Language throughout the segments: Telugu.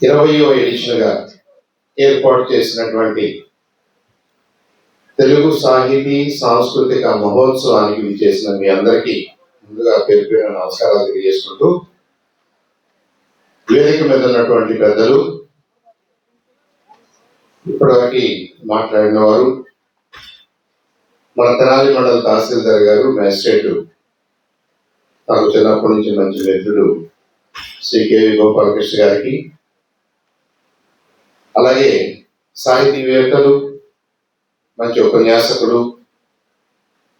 20వ ఎడిషన్గా ఏర్పాటు చేసినటువంటి తెలుగు సాహితీ సాంస్కృతిక మహోత్సవానికి విచ్చేసిన మీ అందరికీ ముందుగా పేరు పేరు నమస్కారాలు తెలియజేసుకుంటూ, వేదిక మీద ఉన్నటువంటి పెద్దలు, ఇప్పటివరకు మాట్లాడిన వారు, మన తెనాలి మండల తహసీల్దార్ గారు, మ్యాజిస్ట్రేటు నాకు చిన్నప్పటి నుంచి మంచి మిత్రుడు శ్రీ కేవి గోపాలకృష్ణ గారికి, అలాగే సాహితీవేత్తలు, మంచి ఉపన్యాసకుడు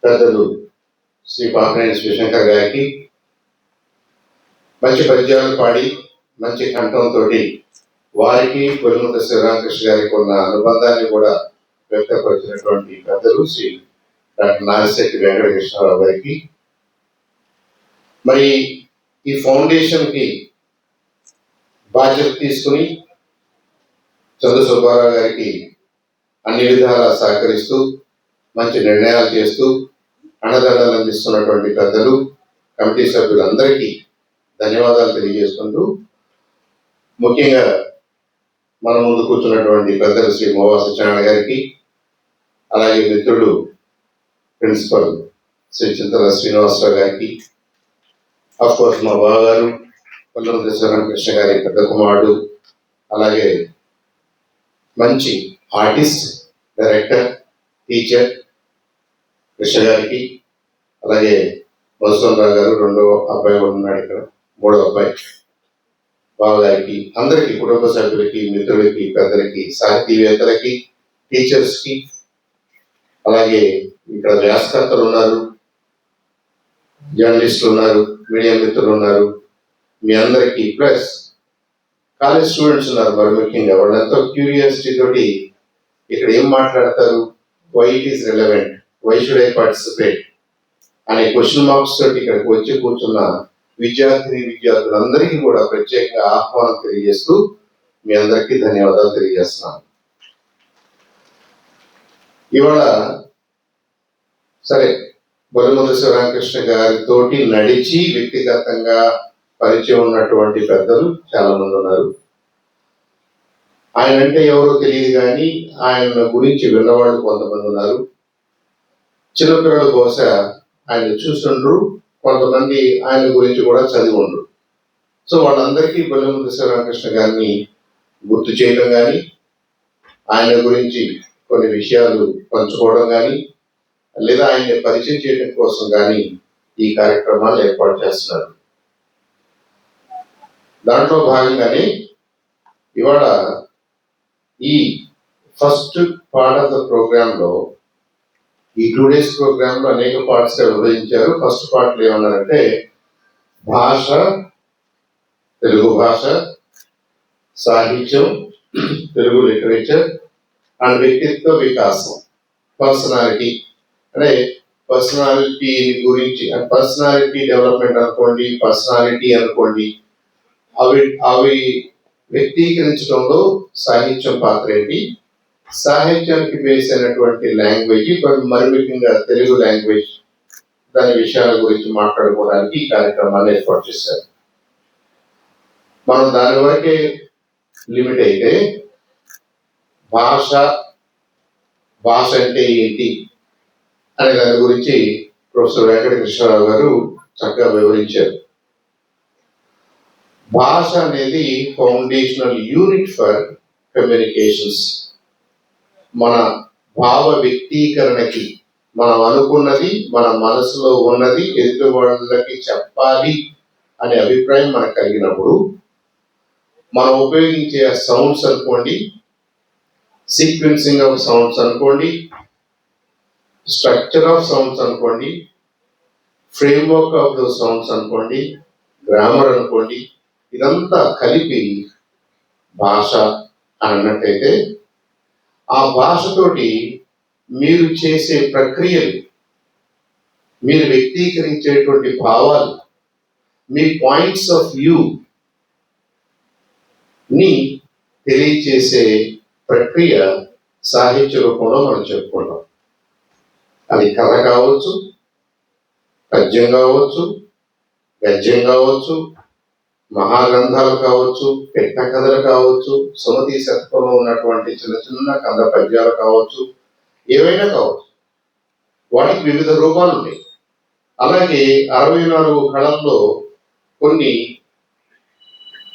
పెద్దలు శ్రీ పాపినేని శివశంకర్ గారికి, మంచి పద్యాలు పాడి మంచి కంఠంతో వారికి కొలిముద్ద శివరామకృష్ణ గారికి ఉన్న అనుబంధాన్ని కూడా వ్యక్తపరిచినటువంటి పెద్దలు శ్రీ డాక్టర్ నాగశెట్టి వెంకటకృష్ణరావు గారికి, మరి ఈ ఫౌండేషన్కి బాధ్యత తీసుకుని చంద్ర సుబ్బారావు గారికి అన్ని విధాలా సహకరిస్తూ మంచి నిర్ణయాలు చేస్తూ అండదండలు అందిస్తున్నటువంటి పెద్దలు, కమిటీ సభ్యులందరికీ ధన్యవాదాలు తెలియజేసుకుంటూ, ముఖ్యంగా మన ముందు కూర్చున్నటువంటి పెద్దలు శ్రీ మోవా సత్యనారాయణ గారికి, అలాగే మిత్రుడు ప్రిన్సిపల్ శ్రీ చింతల శ్రీనివాసరావు గారికి, అఫ్కోర్స్ మా బావగారు కొల్లంద శివరామకృష్ణ గారి పెద్ద కుమారుడు, అలాగే మంచి ఆర్టిస్ట్, డైరెక్టర్, టీచర్ కృష్ణ గారికి, అలాగే మధుసూదనరావు గారు రెండో అబ్బాయి ఉన్నాడు, ఇక్కడ మూడో అబ్బాయి బావగారికి, అందరికీ, కుటుంబ సభ్యులకి, మిత్రులకి, పెద్దలకి, సాహితీవేత్తలకి, టీచర్స్కి, అలాగే ఇక్కడ వ్యాసకర్తలు ఉన్నారు, జర్నలిస్టులు ఉన్నారు, మీడియా మిత్రులు ఉన్నారు, మీ అందరికీ, ప్లస్ కాలేజ్ స్టూడెంట్స్ ఉన్నారు. మరి ముఖ్యంగా వాళ్ళంతా క్యూరియాసిటీ తోటి ఇక్కడ ఏం మాట్లాడతారు, why it is relevant, why should I participate అనే క్వశ్చన్ మార్క్స్ తోటి ఇక్కడికి వచ్చి కూర్చున్న విద్యార్థులందరికీ కూడా ప్రత్యేకంగా ఆహ్వానం తెలియజేస్తూ మీ అందరికీ ధన్యవాదాలు తెలియజేస్తున్నాను. ఇవాళ సరే, బొలిముద్ద శివరామకృష్ణ గారితోటి నడిచి వ్యక్తిగతంగా పరిచయం ఉన్నటువంటి పెద్దలు చాలా మంది ఉన్నారు. ఆయన అంటే ఎవరో తెలియదు, కానీ ఆయన గురించి విన్నవాళ్ళు కొంతమంది ఉన్నారు. చిన్నపిల్లలు బహుశా ఆయన చూస్తుండ్రు, కొంతమంది ఆయన గురించి కూడా చదివి ఉండరు. సో వాళ్ళందరికీ బొలిముద్ద శివరామకృష్ణ గారిని గుర్తు చేయడం కానీ, ఆయన గురించి కొన్ని విషయాలు పంచుకోవడం కానీ, లేదా ఆయన్ని పరిచయం చేయడం కోసం కానీ ఈ కార్యక్రమాలు ఏర్పాటు చేస్తున్నారు. దాంట్లో భాగంగానే ఇవాళ ఈ ఫస్ట్ పార్ట్ ఆఫ్ ద ప్రోగ్రాంలో, ఈ 2 days ప్రోగ్రాంలో అనేక పార్ట్స్గా విభజించారు. ఫస్ట్ పార్ట్లో ఏమన్నారంటే భాష, తెలుగు భాష, సాహిత్యం, తెలుగు లిటరేచర్ అండ్ వ్యక్తిత్వ వికాసం, పర్సనాలిటీ. అంటే పర్సనాలిటీ గురించి, పర్సనాలిటీ డెవలప్మెంట్ అనుకోండి, పర్సనాలిటీ అనుకోండి, అవి వ్యక్తీకరించడంలో సాహిత్యం పాత్ర ఏంటి, సాహిత్యానికి బేస్ అయినటువంటి లాంగ్వేజ్, మరి ముఖ్యంగా తెలుగు లాంగ్వేజ్, దాని విషయాల గురించి మాట్లాడుకోవడానికి ఈ కార్యక్రమాన్ని ఏర్పాటు చేశారు. మనం దాని వరకే లిమిట్ అయితే భాష అంటే ఏంటి అనే దాని గురించి ప్రొఫెసర్ వెంకటకృష్ణరావు గారు చక్కగా వివరించారు. భాష అనేది ఫౌండేషనల్ యూనిట్ ఫర్ కమ్యూనికేషన్స్. మన భావ వ్యక్తీకరణకి, మనం అనుకున్నది, మన మనసులో ఉన్నది ఎదుటి వాళ్ళకి చెప్పాలి అనే అభిప్రాయం మనకు కలిగినప్పుడు మనం ఉపయోగించే సౌండ్స్ అనుకోండి, సీక్వెన్సింగ్ ఆఫ్ సౌండ్స్ అనుకోండి, స్ట్రక్చర్ ఆఫ్ సౌండ్స్ అనుకోండి, ఫ్రేమ్వర్క్ ఆఫ్ దో సౌండ్స్ అనుకోండి, గ్రామర్ అనుకోండి, ఇదంతా కలిపి భాష అని అన్నట్టయితే, ఆ భాషతోటి మీరు చేసే ప్రక్రియలు, మీరు వ్యక్తీకరించేటువంటి భావాలు, మీ పాయింట్స్ ఆఫ్ వ్యూ ని తెలియచేసే ప్రక్రియ సాహిత్య రూపంలో మనం చెప్పుకుంటాం. అది కథ కావచ్చు, పద్యం కావచ్చు, గద్యం కావచ్చు, మహాగ్రంథాలు కావచ్చు, పెట్ట కథలు కావచ్చు, సుమతి శతకంలో ఉన్నటువంటి చిన్న చిన్న కంద పద్యాలు కావచ్చు, ఏవైనా కావచ్చు, వాటికి వివిధ రూపాలు ఉన్నాయి. అలాగే 64 కళల్లో కొన్ని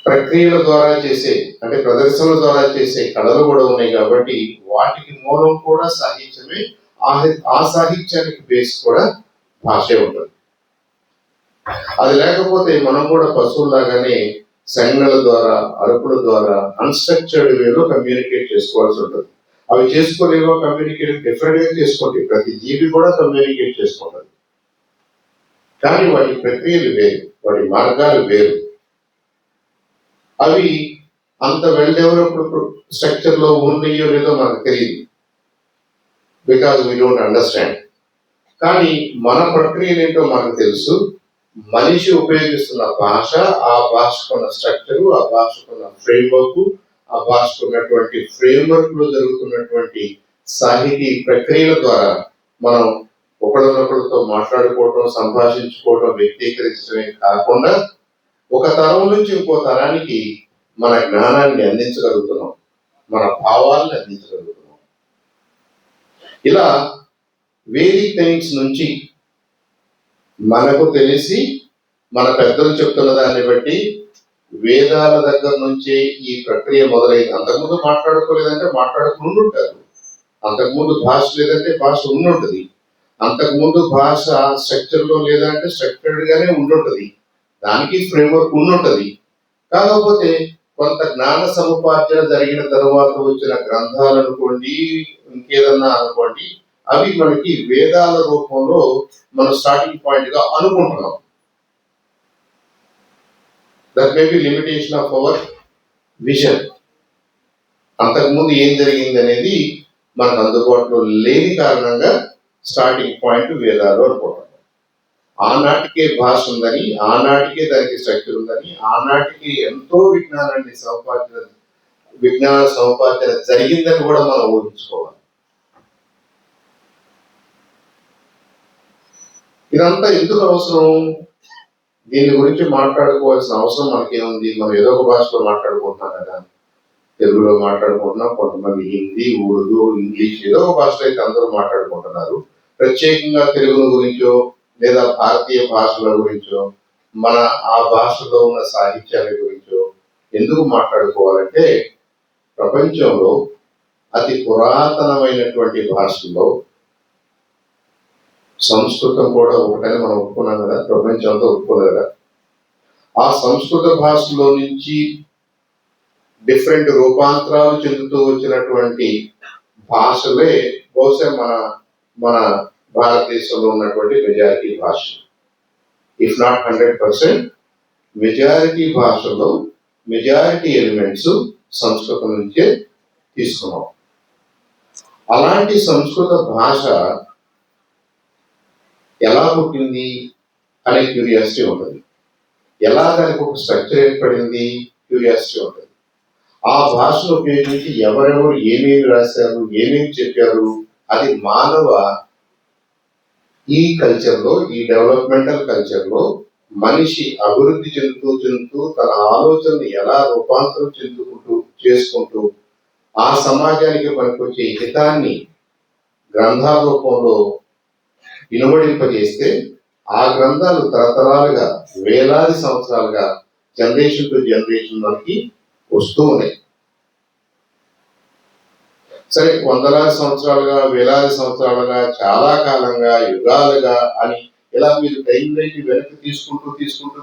ప్రక్రియల ద్వారా చేసే, అంటే ప్రదర్శనల ద్వారా చేసే కళలు కూడా ఉన్నాయి. కాబట్టి వాటికి మూలం కూడా సాహిత్యమే. ఆ సాహిత్యానికి బేస్ కూడా భాషే ఉంటుంది. అది లేకపోతే మనం కూడా పశువులాగానే సంజ్ఞల ద్వారా, అరుపుల ద్వారా అన్స్ట్రక్చర్డ్ వేలో కమ్యూనికేట్ చేసుకోవాల్సి ఉంటుంది. అవి చేసుకోలేవో కమ్యూనికేట్ డిఫరెంట్ గా చేసుకుంటాయి. ప్రతి జీవి కూడా కమ్యూనికేట్ చేసుకుంటుంది. కానీ వాటి ప్రక్రియలు వేరు, వాటి మార్గాలు వేరు. అవి అంత వెల్ డెవలప్డ్ స్ట్రక్చర్ లో ఉన్నాయో లేదో మనకు తెలియదు, బికాజ్ వీ డోంట్ అండర్స్టాండ్. కానీ మన ప్రక్రియలు ఏంటో మనకు తెలుసు. మనిషి ఉపయోగిస్తున్న భాష, ఆ భాషకున్న స్ట్రక్చరు, ఆ భాషకున్న ఫ్రేమ్వర్క్, ఆ భాషకున్నటువంటి ఫ్రేమ్వర్క్ లో జరుగుతున్నటువంటి సాహితీ ప్రక్రియల ద్వారా మనం ఒకరినొకరితో మాట్లాడుకోవటం, సంభాషించుకోవటం, వ్యక్తీకరించడమే కాకుండా ఒక తరం నుంచి ఇంకో తరానికి మన జ్ఞానాన్ని అందించగలుగుతున్నాం, మన భావాలను అందించగలుగుతున్నాం. ఇలా వేదిక్ టైమ్స్ నుంచి మనకు తెలిసి మన పెద్దలు చెప్తున్న దాన్ని బట్టి వేదాల దగ్గర నుంచే ఈ ప్రక్రియ మొదలైంది. అంతకుముందు మాట్లాడుకోలేదంటే మాట్లాడుకుంటుంటారు, అంతకుముందు భాష లేదంటే భాష ఉండుంటుంది, అంతకుముందు భాష స్ట్రక్చర్ లో లేదంటే స్ట్రక్చర్డ్ గానే ఉండుంటుంది, దానికి ఫ్రేమ్వర్క్ ఉండుంటుంది. కాకపోతే కొంత జ్ఞాన సముపార్జన జరిగిన తర్వాత వచ్చిన గ్రంథాలు అనుకోండి, ఇంకేదన్నా అనుకోండి, అవి మనకి వేదాల రూపంలో మన స్టార్టింగ్ పాయింట్ గా అనుకుంటున్నాం. That may be limitation of our vision. అంతకుముందు ఏం జరిగింది అనేది మనకు అందుబాటులో లేని కారణంగా స్టార్టింగ్ పాయింట్ వేదాలు అనుకుంటున్నాం. ఆనాటికే భాష ఉందని, ఆనాటికే దానికి స్ట్రక్చర్ ఉందని, ఆనాటికి ఎంతో విజ్ఞాన సముపార్జన జరిగిందని కూడా మనం ఊహించుకోవాలి. ఇదంతా ఎందుకు అవసరం? దీని గురించి మాట్లాడుకోవాల్సిన అవసరం మనకేముంది? మనం ఏదో ఒక భాషలో మాట్లాడుకుంటున్నాం కదా, తెలుగులో మాట్లాడుకుంటున్నాం, కొంతమంది హిందీ, ఉర్దూ, ఇంగ్లీష్, ఏదో ఒక భాషలో అయితే అందరూ మాట్లాడుకుంటున్నారు. ప్రత్యేకంగా తెలుగు గురించో లేదా భారతీయ భాషల గురించో, మన ఆ భాషలో ఉన్న సాహిత్యాల గురించో ఎందుకు మాట్లాడుకోవాలంటే, ప్రపంచంలో అతి పురాతనమైనటువంటి భాషల్లో సంస్కృతం కూడా ఒకటని మనం ఒప్పుకున్నాం కదా, ప్రపంచంతో ఒప్పుకున్నాం కదా. ఆ సంస్కృత భాషలో నుంచి డిఫరెంట్ రూపాంతరాలు చెందుతూ వచ్చినటువంటి భాషలే బహుశా మన భారతదేశంలో ఉన్నటువంటి మెజారిటీ భాష. ఇఫ్ నాట్ 100%, మెజారిటీ భాషలో మెజారిటీ ఎలిమెంట్స్ సంస్కృతం నుంచే తీసుకున్నాం. అలాంటి సంస్కృత భాష ఎలా పుట్టింది అనే క్యూరియాసిటీ ఉంటుంది. ఎలా దానికి ఒక స్ట్రక్చర్ ఏర్పడింది క్యూరియాసిటీ ఉంటుంది. ఆ భాషను ఉపయోగించి ఎవరెవరు ఏమేమి రాశారు, ఏమేమి చెప్పారు, అది మానవ ఈ కల్చర్లో, ఈ డెవలప్మెంటల్ కల్చర్లో మనిషి అభివృద్ధి చెందుతూ తన ఆలోచనలు ఎలా రూపాంతరం చేసుకుంటూ ఆ సమాజానికి పనికొచ్చే హితాన్ని గ్రంథాల రూపంలో ఇనుమడింపజేస్తే ఆ గ్రంథాలు తరతరాలుగా, వేలాది సంవత్సరాలుగా, జనరేషన్ టు జనరేషన్ మనకి వస్తూ ఉన్నాయి. సరే, వందలాది సంవత్సరాలుగా, వేలాది సంవత్సరాలుగా, చాలా కాలంగా, యుగాలుగా అని ఇలా మీరు టైం లైన్ వెనక్కి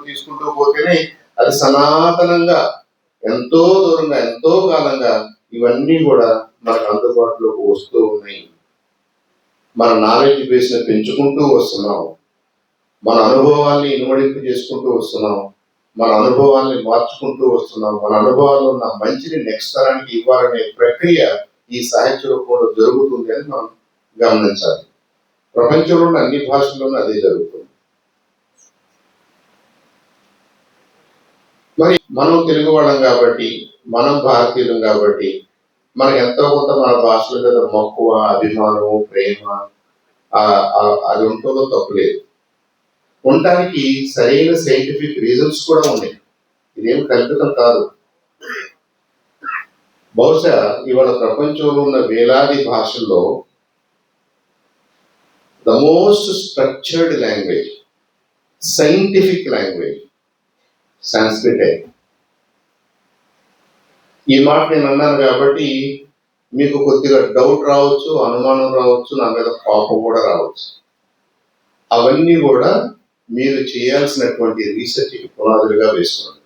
తీసుకుంటూ పోతేనే అది సనాతనంగా ఎంతో దూరంగా, ఎంతో కాలంగా ఇవన్నీ కూడా మనకు అందుబాటులోకి వస్తూ ఉన్నాయి. మన నాలెడ్జ్ బేస్ ని పెంచుకుంటూ వస్తున్నాం, మన అనుభవాల్ని ఇనుమడింపు చేసుకుంటూ వస్తున్నాం, మన అనుభవాల్ని మార్చుకుంటూ వస్తున్నాం, మన అనుభవాల్లో ఉన్న మంచిని నెక్స్ట్ తరానికి ఇవ్వాలనే ప్రక్రియ ఈ సాహిత్య రూపంలో జరుగుతుంది అని మనం గమనించాలి. ప్రపంచంలో అన్ని భాషల్లోనూ అదే జరుగుతుంది. మరి మనం తెలుగు వాళ్ళం కాబట్టి, మనం భారతీయులం కాబట్టి మనకి ఎంతో కొంత మన భాషల మీద మక్కువ, అభిమానము, ప్రేమ అది ఉంటుందో తప్పులేదు. ఉండటానికి సరైన సైంటిఫిక్ రీజన్స్ కూడా ఉన్నాయి. ఇదేం కల్పితం కాదు. బహుశా ఇవాళ ప్రపంచంలో ఉన్న వేలాది భాషల్లో the most structured language, scientific language సాంస్క్రిటే. ఈ మాట నేను అన్నాను కాబట్టి మీకు కొద్దిగా డౌట్ రావచ్చు, అనుమానం రావచ్చు, నా మీద కోపం కూడా రావచ్చు. అవన్నీ కూడా మీరు చేయాల్సినటువంటి రీసెర్చ్కి పునాదులుగా వేసుకోండి.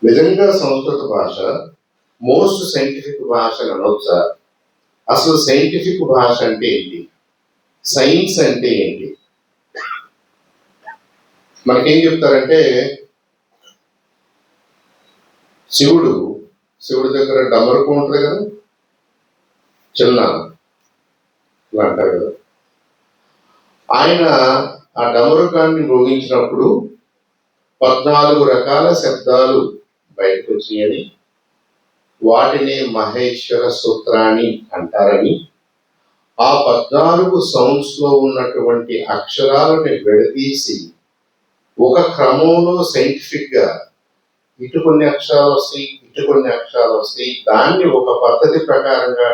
నిజంగా సంస్కృత భాష మోస్ట్ సైంటిఫిక్ భాష అనొచ్చా? అసలు సైంటిఫిక్ భాష అంటే ఏంటి? సైన్స్ అంటే ఏంటి? మనకేం చెప్తారంటే శివుడి దగ్గర డమరుకు ఉంటుంది కదా, చిన్న ఇలా అంటారు కదా, ఆయన ఆ డమరుకాన్ని మోగించినప్పుడు 14 రకాల శబ్దాలు బయటకు వచ్చినాయని, వాటిని మహేశ్వర సూత్రాన్ని అంటారని, ఆ 14 సౌండ్స్ లో ఉన్నటువంటి అక్షరాలని విడదీసి ఒక క్రమంలో సైంటిఫిక్ గా ఇటు కొన్ని అక్షరాలు వస్తాయి, ఇటు కొన్ని అక్షరాలు వస్తాయి, దాన్ని ఒక పద్ధతి ప్రకారంగా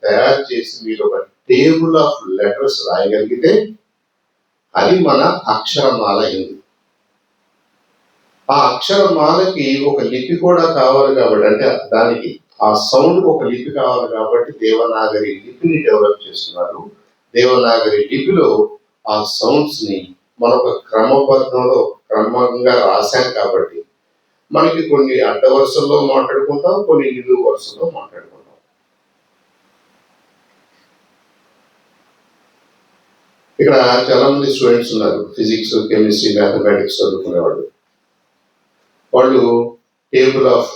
తయారు చేసి మీరు ఒక టేబుల్ ఆఫ్ లెటర్స్ రాయగలిగితే అది మన అక్షరమాల అయింది. ఆ అక్షరమాలకి ఒక లిపి కూడా కావాలి కాబట్టి, అంటే దానికి ఆ సౌండ్ ఒక లిపి కావాలి కాబట్టి దేవనాగరి లిపిని డెవలప్ చేస్తున్నారు. దేవనాగరి లిపిలో ఆ సౌండ్స్ ని మనొక క్రమబద్ధంలో క్రమంగా రాశాం కాబట్టి మనకి కొన్ని అడ్డ వరుసల్లో మాట్లాడుకుంటాం, కొన్ని నిలువు వరుసల్లో మాట్లాడుకుంటాం. ఇక్కడ చాలా మంది స్టూడెంట్స్ ఉన్నారు, ఫిజిక్స్, కెమిస్ట్రీ, మ్యాథమెటిక్స్ చదువుకునేవాళ్ళు. వాళ్ళు టేబుల్ ఆఫ్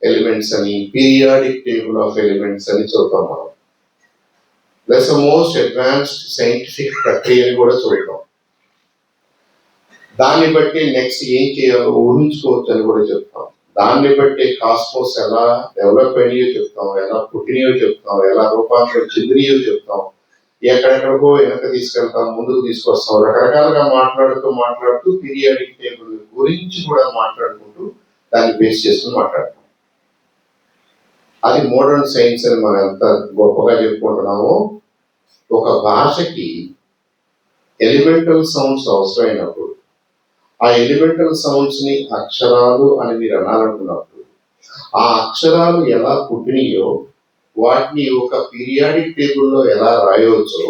ఎలిమెంట్స్ అని, పీరియాడిక్ టేబుల్ ఆఫ్ ఎలిమెంట్స్ అని చదువుతాం మనం. ప్లస్ మోస్ట్ అడ్వాన్స్డ్ సైంటిఫిక్ ప్రక్రియని కూడా చదువుతాం. దాన్ని బట్టి నెక్స్ట్ ఏం చేయాలో ఊహించుకోవచ్చు అని కూడా చెప్తాం. దాన్ని బట్టి కాస్మోస్ ఎలా డెవలప్ అయినాయో చెప్తాం, ఎలా పుట్టినయో చెప్తాం, ఎలా రూపాంతరం చెందినయో చెప్తాం, ఎక్కడెక్కడికో వెనక తీసుకెళ్తాం, ముందుకు తీసుకొస్తాం. రకరకాలుగా మాట్లాడుతూ పీరియాడిక్ టేబుల్ గురించి కూడా మాట్లాడుకుంటూ దాన్ని బేస్ చేసుకుని మాట్లాడతాం. అది మోడర్న్ సైన్స్ అని మనం ఎంత గొప్పగా చెప్పుకుంటున్నామో, ఒక భాషకి ఎలిమెంటల్ సౌండ్స్ అవసరమైనప్పుడు ఆ ఎలిమెంటల్ సౌండ్స్ ని అక్షరాలు అని మీరు అనాలనుకున్నప్పుడు ఆ అక్షరాలు ఎలా పుట్టినయో వాటిని ఒక పీరియాడిక్ టేబుల్లో ఎలా రాయవచ్చో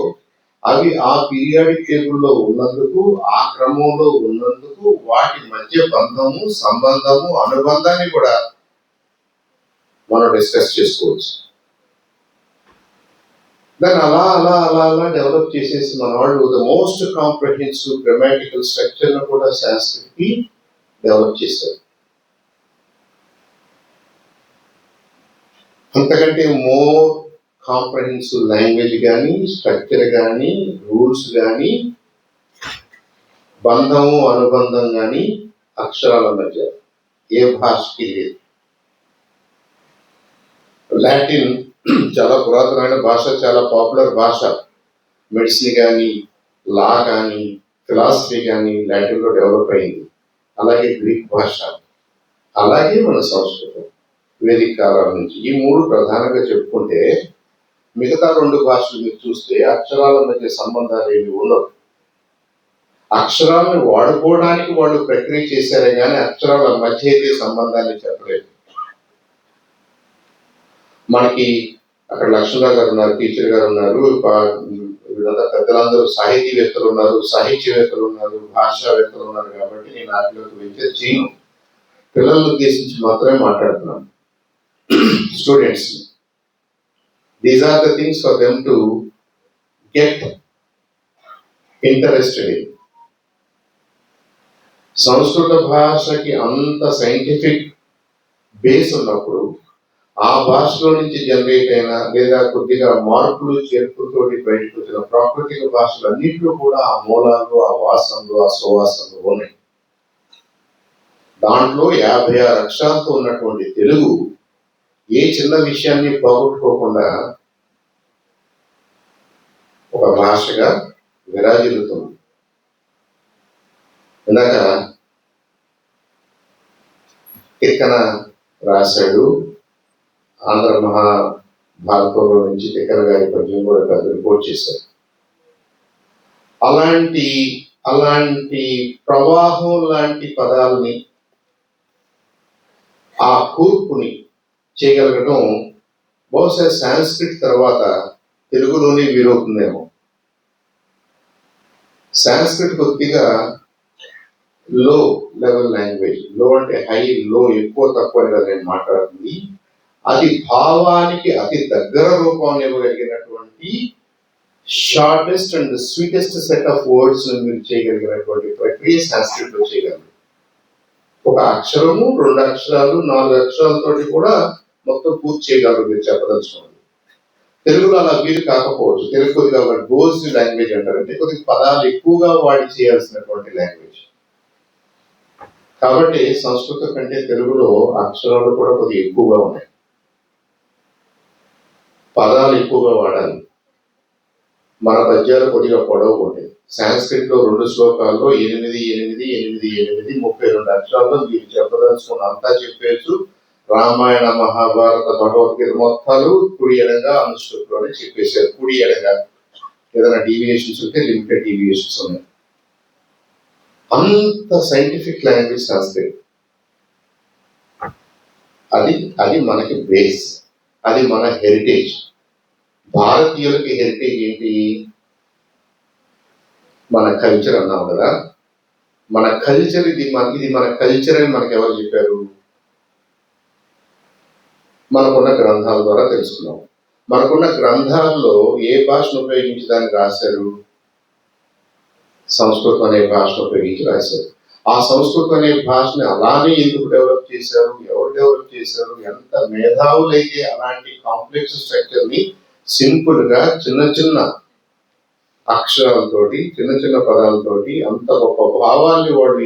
అవి ఆ పీరియాడిక్ టేబుల్లో ఉన్నందుకు, ఆ క్రమంలో ఉన్నందుకు వాటి మధ్య బంధము, సంబంధము, అనుబంధాన్ని కూడా మనం డిస్కస్ చేసుకోవచ్చు. దాన్ని అలా డెవలప్ చేసేసి మన వాళ్ళు the most comprehensive grammatical structure ను కూడా సంస్కృతి డెవలప్ చేశారు. అంతకంటే మోర్ కాంప్రహెన్సివ్ లాంగ్వేజ్ కానీ, స్ట్రక్చర్ కానీ, రూల్స్ కానీ, బంధము, అనుబంధం కానీ అక్షరాల మధ్య ఏ భాషకి లేదు. లాటిన్ చాలా పురాతనమైన భాష, చాలా పాపులర్ భాష. మెడిసిన్ కానీ, లా కానీ, ఫిలాసఫీ కానీ లాటిన్లో డెవలప్ అయింది. అలాగే గ్రీక్ భాష, అలాగే మన సంస్కృతం వేదిక కాలం నుంచి. ఈ 3 ప్రధానంగా చెప్పుకుంటే మిగతా 2 భాషలు మీరు చూస్తే అక్షరాల మధ్య సంబంధాలు ఏమి ఉండవు. అక్షరాలను వాడుకోవడానికి వాళ్ళు ప్రక్రియ చేశారే కానీ అక్షరాల మధ్య అయితే సంబంధాన్ని చెప్పలేదు. మనకి అక్కడ లక్ష్మణరావు గారు ఉన్నారు, టీచర్ గారు ఉన్నారు, వీళ్ళంతా పెద్దలందరూ సాహితీవేత్తలు ఉన్నారు, సాహిత్యవేత్తలు ఉన్నారు, భాషావేత్తలు ఉన్నారు. కాబట్టి నేను వాటిలోకి వెంచర్ చేయను, పిల్లలను ఉద్దేశించి మాత్రమే మాట్లాడుతున్నాను. Students, these are the things for them to get interested in. సంస్కృత భాషకి అంత సైంటిఫిక్ బేస్ ఉన్నప్పుడు ఆ భాషలో నుంచి జనరేట్ అయిన లేదా కొద్దిగా మార్పులు చేర్పులతోటి బయటకు వచ్చిన ప్రాకృతిక భాషలు అన్నింటిలో కూడా ఆ మూలాలు, ఆ వాసనలు, ఆ సువాసనలు ఉన్నాయి. దాంట్లో 56 అక్షరాలతో ఉన్నటువంటి తెలుగు ఏ చిన్న విషయాన్ని పోగొట్టుకోకుండా ఒక భాషగా విరాజిల్లుతుంది. ఇందాక తిక్కన రాశాడు. ఆంధ్ర మహాభారతంలో నుంచి తిక్కన గారి పద్యం కూడా పెద్ద రిపోర్ట్ చేశారు. అలాంటి ప్రవాహం లాంటి పదాలని, ఆ కూర్పుని చేయగలగడం బహుశా సాంస్క్రిట్ తర్వాత తెలుగులోనే వీరవుతుందేమో. సాంస్క్రిట్ కొద్దిగా లో లెవెల్ లాంగ్వేజ్. లో అంటే హై, లో ఎక్కువ తక్కువ అని కదా నేను మాట్లాడుతుంది. అది భావానికి అతి దగ్గర రూపాన్ని ఇవ్వగలిగినటువంటి shortest and sweetest set of words మీరు చేయగలిగినటువంటి ప్రక్రియ సాంస్క్రిట్ లో చేయగలరు. ఒక అక్షరము, 2 అక్షరాలు, 4 అక్షరాలతోటి కూడా మొత్తం పూర్తి చేయగలరు మీరు చెప్పదలుచుకోండి. తెలుగులో అలా వీలు కాకపోవచ్చు. తెలుగు కొద్దిగా గోజ్ లాంగ్వేజ్ అంటారంటే కొద్దిగా పదాలు ఎక్కువగా వాడి చేయాల్సినటువంటి లాంగ్వేజ్. కాబట్టి సంస్కృతం కంటే తెలుగులో అక్షరాలు కూడా కొద్దిగా ఎక్కువగా ఉన్నాయి, పదాలు ఎక్కువగా వాడాలి. మన పద్యాలు కొద్దిగా పొడవు ఉంటాయి. సాంస్క్రిట్ లో 2 శ్లోకాల్లో 8, 8, 8, 8, 32 అక్షరాల్లో మీరు చెప్పదలుచుకున్న అంతా చెప్పేచ్చు. రామాయణ, మహాభారత, భగవద్గీత మొత్తాలు కుడి ఎడగా అనుష్ఠులోనే చెప్పేశారు. కుడి ఎడగా ఏదైనా డీవియేషన్స్ ఉంటే లిమిటెడ్ డీవియేషన్స్ ఉన్నాయి. అంత సైంటిఫిక్ లాంగ్వేజ్ సాంస్క్రిట్. అది మనకి బేస్, అది మన హెరిటేజ్. భారతీయులకి హెరిటేజ్ ఏంటి? మన కల్చర్ అన్నాం కదా. మన కల్చర్ ఇది మన కల్చర్ అని మనకు ఎవరు చెప్పారు? మనకున్న గ్రంథాల ద్వారా తెలుసుకున్నాం. మనకున్న గ్రంథాల్లో ఏ భాషను ఉపయోగించి దాన్ని రాశారు? సంస్కృతం అనే భాషను ఉపయోగించి రాశారు. ఆ సంస్కృతం అనే భాషని అలానే ఎందుకు డెవలప్ చేశారు? ఎవరు డెవలప్ చేశారు? ఎంత మేధావులైతే అలాంటి కాంప్లెక్స్ స్ట్రక్చర్ ని సింపుల్ గా చిన్న చిన్న అక్షరాలతోటి, చిన్న చిన్న పదాలతోటి అంత గొప్ప భావాన్ని వాళ్ళు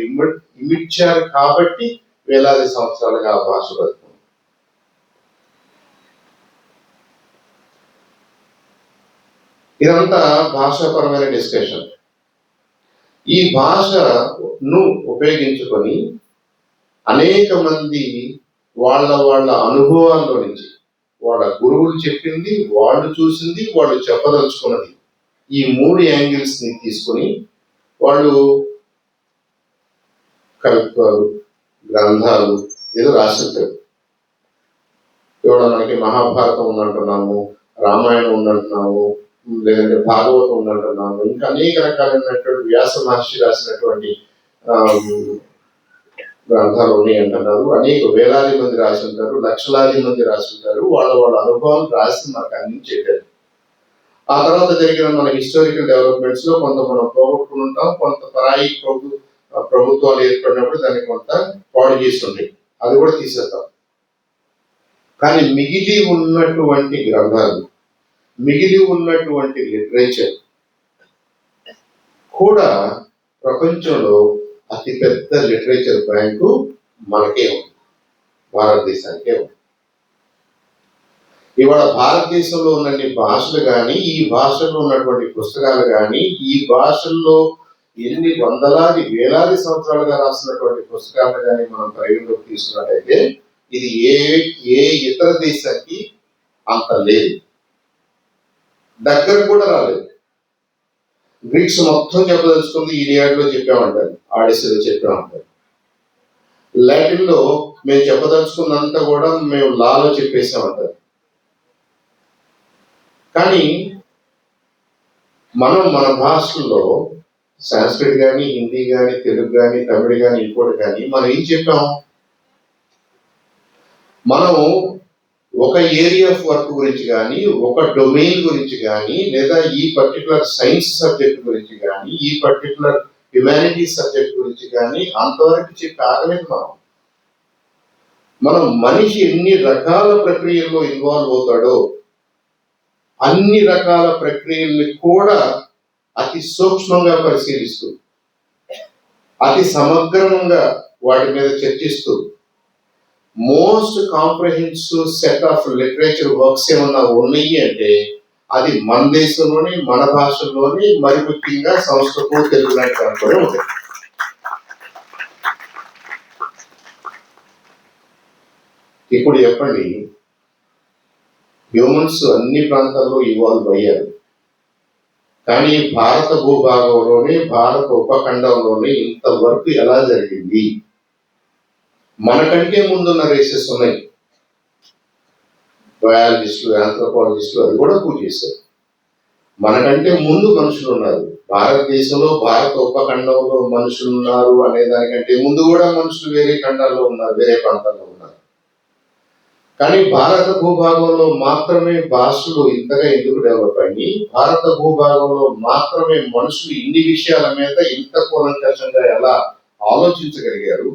ఇమిడ్చారు కాబట్టి వేలాది సంవత్సరాలుగా ఆ భాష బతుకుంది. ఇదంతా భాషాపరమైన డిస్కషన్. ఈ భాషను ఉపయోగించుకొని అనేక మంది వాళ్ళ అనుభవాల్లో నుంచి, వాళ్ళ గురువులు చెప్పింది, వాళ్ళు చూసింది, వాళ్ళు చెప్పదలుచుకున్నది, ఈ 3 యాంగిల్స్ ని తీసుకొని వాళ్ళు కవిత్వాలు, గ్రంథాలు ఏదో రాసింటారు. ఇవాళ మనకి మహాభారతం ఉందంటున్నాము, రామాయణం ఉందంటున్నాము, లేదంటే భాగవతం ఉందంటున్నాము, ఇంకా అనేక రకాలైనటువంటి వ్యాస మహర్షి రాసినటువంటి గ్రంథాలు ఉన్నాయి అంటున్నారు. అనేక వేలాది మంది రాసి ఉంటారు, లక్షలాది మంది రాసి ఉంటారు. వాళ్ళ అనుభవాలు రాసి మనకు అందించేటారు. ఆ తర్వాత జరిగిన మన హిస్టారికల్ డెవలప్మెంట్స్ లో కొంత మనం పోగొట్టుకుని ఉంటాం, కొంత పరాయి ప్రభుత్వాలు ఏర్పడినప్పుడు దాన్ని కొంత పాడు చేస్తుంటాయి, అది కూడా తీసేద్దాం. కానీ మిగిలి ఉన్నటువంటి గ్రంథాలు, మిగిలి ఉన్నటువంటి లిటరేచర్ కూడా ప్రపంచంలో అతిపెద్ద లిటరేచర్ బ్యాంకు మనకే ఉంది, భారతదేశానికే ఉంది. ఇవాళ భారతదేశంలో ఉన్నన్ని భాషలు కానీ, ఈ భాషల్లో ఉన్నటువంటి పుస్తకాలు కానీ, ఈ భాషల్లో ఎన్ని వందలాది వేలాది సంవత్సరాలుగా రాసినటువంటి పుస్తకాలు కానీ మనం పరిగణలోకి తీసుకున్నట్టయితే ఇది ఏ ఇతర దేశానికి అంత లేదు, దగ్గర కూడా రాలేదు. గ్రీక్స్ మొత్తం చెప్పదలుచుకుంది ఈలియాడ్లో చెప్పామంటారు, ఆడిస్సీలో చెప్పామంటారు. లాటిన్ లో మేము చెప్పదలుచుకున్నంతా కూడా మేము లాలో చెప్పేసామంటారు. కానీ మనం మన భాషల్లో సంస్కృత్ కానీ, హిందీ కానీ, తెలుగు కానీ, తమిళ కానీ, ఇంకోటి కానీ మనం ఏం చెప్పాం? మనం ఒక ఏరియా ఆఫ్ వర్క్ గురించి కానీ, ఒక డొమైన్ గురించి కానీ, లేదా ఈ పర్టికులర్ సైన్స్ సబ్జెక్ట్ గురించి కానీ, ఈ పర్టికులర్ హ్యుమానిటీస్ సబ్జెక్ట్ గురించి కానీ అంతవరకు చెప్పి ఆగలేదు. మనం మనిషి ఎన్ని రకాల ప్రక్రియల్లో ఇన్వాల్వ్ అవుతాడో అన్ని రకాల ప్రక్రియల్ని కూడా అతి సూక్ష్మంగా పరిశీలిస్తూ, అతి సమగ్రంగా వాటి మీద చర్చిస్తూ, most comprehensive set of literature works ఏమన్నా ఉన్నాయి అంటే అది మన దేశంలోని, మన భాషల్లోని, మరి ముఖ్యంగా సంస్కృతం, తెలుగు లాంటి దాంట్లోనే ఉంటుంది. ఇప్పుడు చెప్పండి, హ్యూమన్స్ అన్ని ప్రాంతాల్లో ఇవాల్వ్ అయ్యారు, కానీ భారత భూభాగంలోనే, భారత ఉపఖండంలోనే ఇంతవరకు ఎలా జరిగింది? మనకంటే ముందున్న రేసెస్ ఉన్నాయి, బయాలజిస్టులు, ఆంథ్రోపాలజిస్టులు అది కూడా ప్రూవ్ చేశారు. మనకంటే ముందు మనుషులు ఉన్నారు. భారతదేశంలో, భారత ఉపఖండంలో మనుషులు ఉన్నారు అనే దానికంటే ముందు కూడా మనుషులు వేరే ఖండాల్లో ఉన్నారు, వేరే ప్రాంతాల్లో ఉన్నారు. కానీ భారత భూభాగంలో మాత్రమే భాషలు ఇంతగా ఎందుకు డెవలప్ అయ్యి, భారత భూభాగంలో మాత్రమే మనుషులు ఇన్ని విషయాల మీద ఇంత కూలంకషంగా ఎలా ఆలోచించగలిగారు,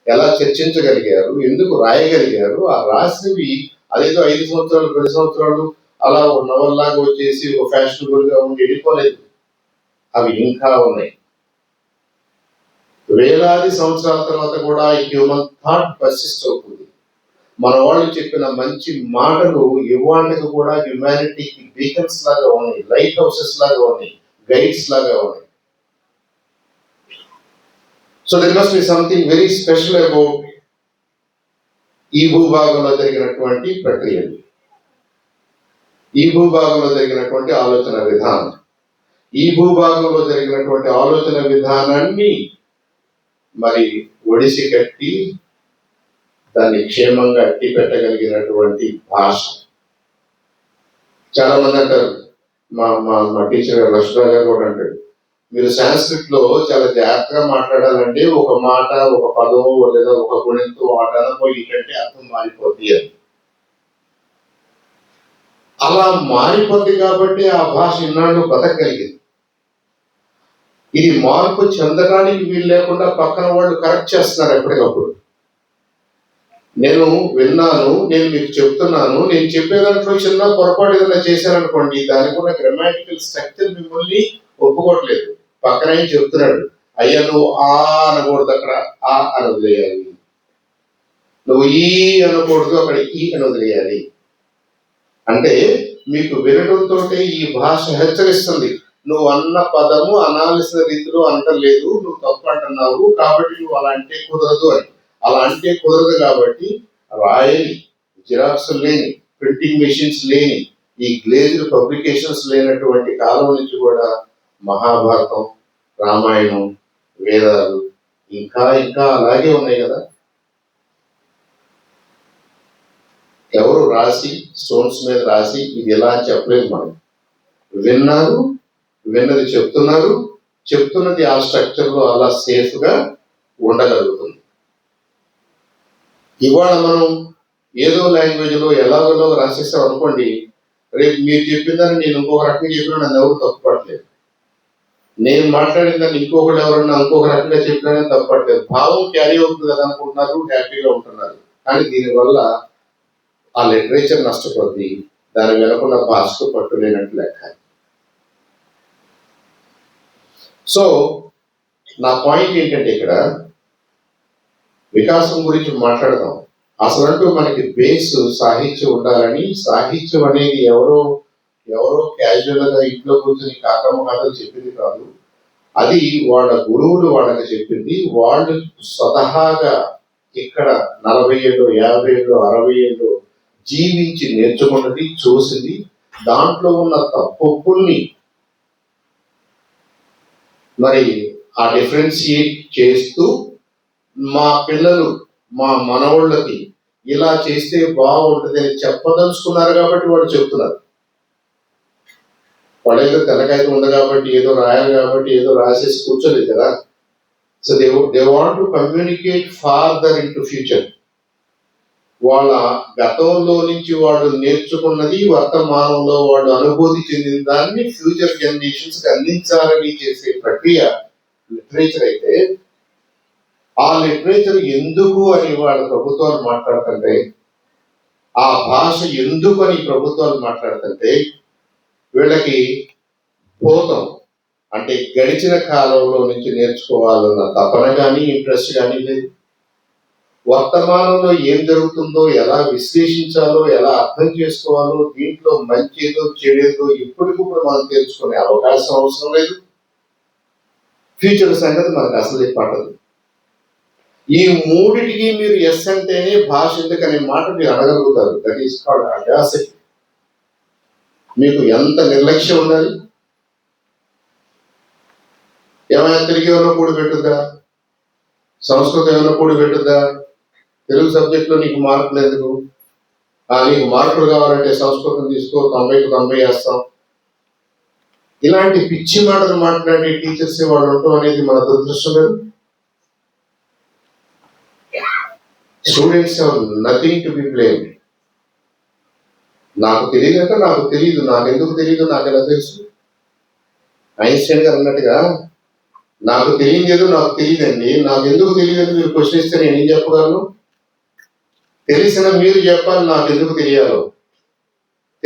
ఎలా చర్చించగలిగారు, ఎందుకు రాయగలిగారు? ఆ రాసినవి అదేదో 5 సంవత్సరాలు 10 సంవత్సరాలు అలా నవల్లాగా వచ్చేసి ఒక ఫ్యాషనబుల్ గా ఉండి వెళ్ళిపోలేదు. అవి ఇంకా ఉన్నాయి. వేలాది సంవత్సరాల తర్వాత కూడా హ్యూమన్ థాట్ పర్సిస్ట్ అవుతుంది. మన వాళ్ళు చెప్పిన మంచి మాటలు ఇవాళకి కూడా హ్యుమానిటీకి బీకన్స్ లాగా ఉన్నాయి, లైట్ హౌసెస్ లాగా ఉన్నాయి, గైడ్స్ లాగా ఉన్నాయి. So there must be something very special about ఈ భూభాగంలో జరిగినటువంటి ప్రక్రియలు, ఈ భూభాగంలో జరిగినటువంటి ఆలోచన విధానం, ఈ భూభాగంలో జరిగినటువంటి ఆలోచన విధానాన్ని మరి ఒడిసి కట్టి దాన్ని క్షేమంగా అట్టి పెట్టగలిగినటువంటి భాష. చాలా మంది అంటారు, మా మా మా టీచర్ లక్ష్మణ గారు కూడా అంటాడు, మీరు సాంస్క్రిట్ లో చాలా జాగ్రత్తగా మాట్లాడాలంటే ఒక మాట, ఒక పదం లేదా ఒక గుణంతో పోయి కంటే అర్థం మారిపోద్ది అని. అలా మారిపోద్ది కాబట్టి ఆ భాష ఇన్నాళ్ళు బతకగలిగింది. ఇది మార్పు చెందడానికి వీలు లేకుండా పక్కన వాళ్ళు కరెక్ట్ చేస్తున్నారు ఎప్పటికప్పుడు. నేను విన్నాను, నేను మీకు చెప్తున్నాను, నేను చెప్పే దాంట్లో చిన్న పొరపాటు ఏదైనా చేశాననుకోండి, దానికి ఉన్న గ్రామాటికల్ స్ట్రక్చర్ మిమ్మల్ని ఒప్పుకోవట్లేదు. పక్కన ఏం చెప్తున్నాడు, అయ్యా నువ్వు ఆ అనకూడదు, అక్కడ ఆ అని వదిలేయాలి, నువ్వు ఈ అనకూడదు, అక్కడ ఈ అని వదిలేయాలి. అంటే మీకు వినడంతో ఈ భాష హెచ్చరిస్తుంది, నువ్వు అన్న పదము అనాల్సిన రీతిలో అంటలేదు, నువ్వు తప్పు అంటున్నావు, కాబట్టి నువ్వు అలా అంటే కుదరదు అని. అలా అంటే కుదరదు కాబట్టి రాయని, జిరాక్స్ లేని, ప్రింటింగ్ మెషిన్స్ లేని, ఈ గ్లేజ్డ్ పబ్లికేషన్స్ లేనటువంటి కాలం నుంచి కూడా మహాభారతం, రామాయణం, వేదాలు ఇంకా ఇంకా అలాగే ఉన్నాయి కదా. ఎవరు రాసి స్టోన్స్ మీద రాసి ఇది ఎలా అని చెప్పలేదు, మనం విన్నారు, విన్నది చెప్తున్నారు, చెప్తున్నది ఆ స్ట్రక్చర్ లో అలా సేఫ్ గా ఉండగలుగుతుంది. ఇవాళ మనం ఏదో లాంగ్వేజ్ లో ఎలాగో రాసేస్తాం అనుకోండి, రేపు మీరు చెప్పిందని నేను ఇంకొక రకంగా చెప్పినా నన్ను ఎవరు తప్పుపడలేదు, నేను మాట్లాడిన దాన్ని ఇంకొకటి ఎవరన్నా ఇంకొక రకంగా చెప్పినా తప్పట్లేదు. భావం క్యారీ అవుతుంది కదా అనుకుంటున్నారు, హ్యాపీగా ఉంటున్నారు. కానీ దీనివల్ల ఆ లిటరేచర్ నష్టపోద్ది, దాని వెనకున్న భాషకు పట్టు లేనట్టు లెక్క. సో నా పాయింట్ ఏంటంటే, ఇక్కడ వికాసం గురించి మాట్లాడదాం. అసలంటూ మనకి బేస్ సాహిత్యం ఉండాలని, సాహిత్యం అనేది ఎవరో క్యాజువల్ గా ఇంట్లో కూర్చొని కాకమ్మ కథలు చెప్పింది కాదు, అది వాళ్ళ గురువులు వాళ్ళకి చెప్పింది. వాళ్ళు స్వతహాగా ఇక్కడ 40 ఏళ్ళు 50 ఏళ్ళు 60 ఏళ్ళు జీవించి నేర్చుకున్నది, చూసింది, దాంట్లో ఉన్న తప్పుల్ని మరి ఆ డిఫరెన్షియేట్ చేస్తూ మా పిల్లలు, మా మనవాళ్ళకి ఇలా చేస్తే బాగుంటుంది అని చెప్పదలుచుకున్నారు కాబట్టి వాళ్ళు చెప్తున్నారు. వాళ్ళు ఏదో తెల్లకాయతం ఉంది కాబట్టి, ఏదో రాయాలి కాబట్టి ఏదో రాసేసి కూర్చోలేదు కదా. So they want to communicate farther in to future. వాళ్ళ గతంలో నుంచి వాళ్ళు నేర్చుకున్నది, వర్తమానంలో వాళ్ళు అనుభూతి చెందిన దాన్ని ఫ్యూచర్ జనరేషన్స్ కి అందించాలని చేసే ప్రక్రియ లిటరేచర్ అయితే, ఆ లిటరేచర్ ఎందుకు అని వాళ్ళ ప్రభుత్వాలు మాట్లాడుతుంటే, ఆ భాష ఎందుకు అని ప్రభుత్వాలు మాట్లాడుతుంటే, వీళ్ళకి భూతం అంటే గడిచిన కాలంలో నుంచి నేర్చుకోవాలన్న తపన కానీ ఇంట్రెస్ట్ కానీ లేదు. వర్తమానంలో ఏం జరుగుతుందో ఎలా విశ్లేషించాలో, ఎలా అర్థం చేసుకోవాలో, దీంట్లో మంచిదో చెడేదో ఇప్పటికప్పుడు మనం తెలుసుకునే అవకాశం అవసరం లేదు. ఫ్యూచర్ సంగతి మనకు అసలు పడదు. ఈ మూడిటికి మీరు ఎస్ అంటేనే భాష ఎందుకనే మాట మీరు అడగలుగుతారు. That is called audacity. మీకు ఎంత నిర్లక్ష్యం ఉండాలి? ఏమైనా తిరిగి ఏమైనా కూడి పెట్టుద్దా? సంస్కృతం ఏమైనా కూడి పెట్టుద్దా? తెలుగు సబ్జెక్టులో నీకు మార్కులు ఎందుకు? నీకు మార్కులు కావాలంటే సంస్కృతం తీసుకో, 90కి 90 వేస్తాం. ఇలాంటి పిచ్చి మాటలు మాట్లాడే టీచర్స్ వాళ్ళు ఉండటం అనేది మన దురదృష్టం లేదు. Students have nothing to be blamed. నాకు తెలియదంటే నాకు తెలియదు, నాకు ఎందుకు తెలియదు, నాకు ఎలా తెలుసు? ఐన్స్టైన్ గారు అన్నట్టుగా నాకు తెలియదు, నాకు తెలియదండి, నాకు ఎందుకు తెలియదని మీరు క్వశ్చన్ ఇస్తే నేను ఏం చెప్పగలను? తెలిసిన మీరు చెప్పాలి నాకు ఎందుకు తెలియాలో.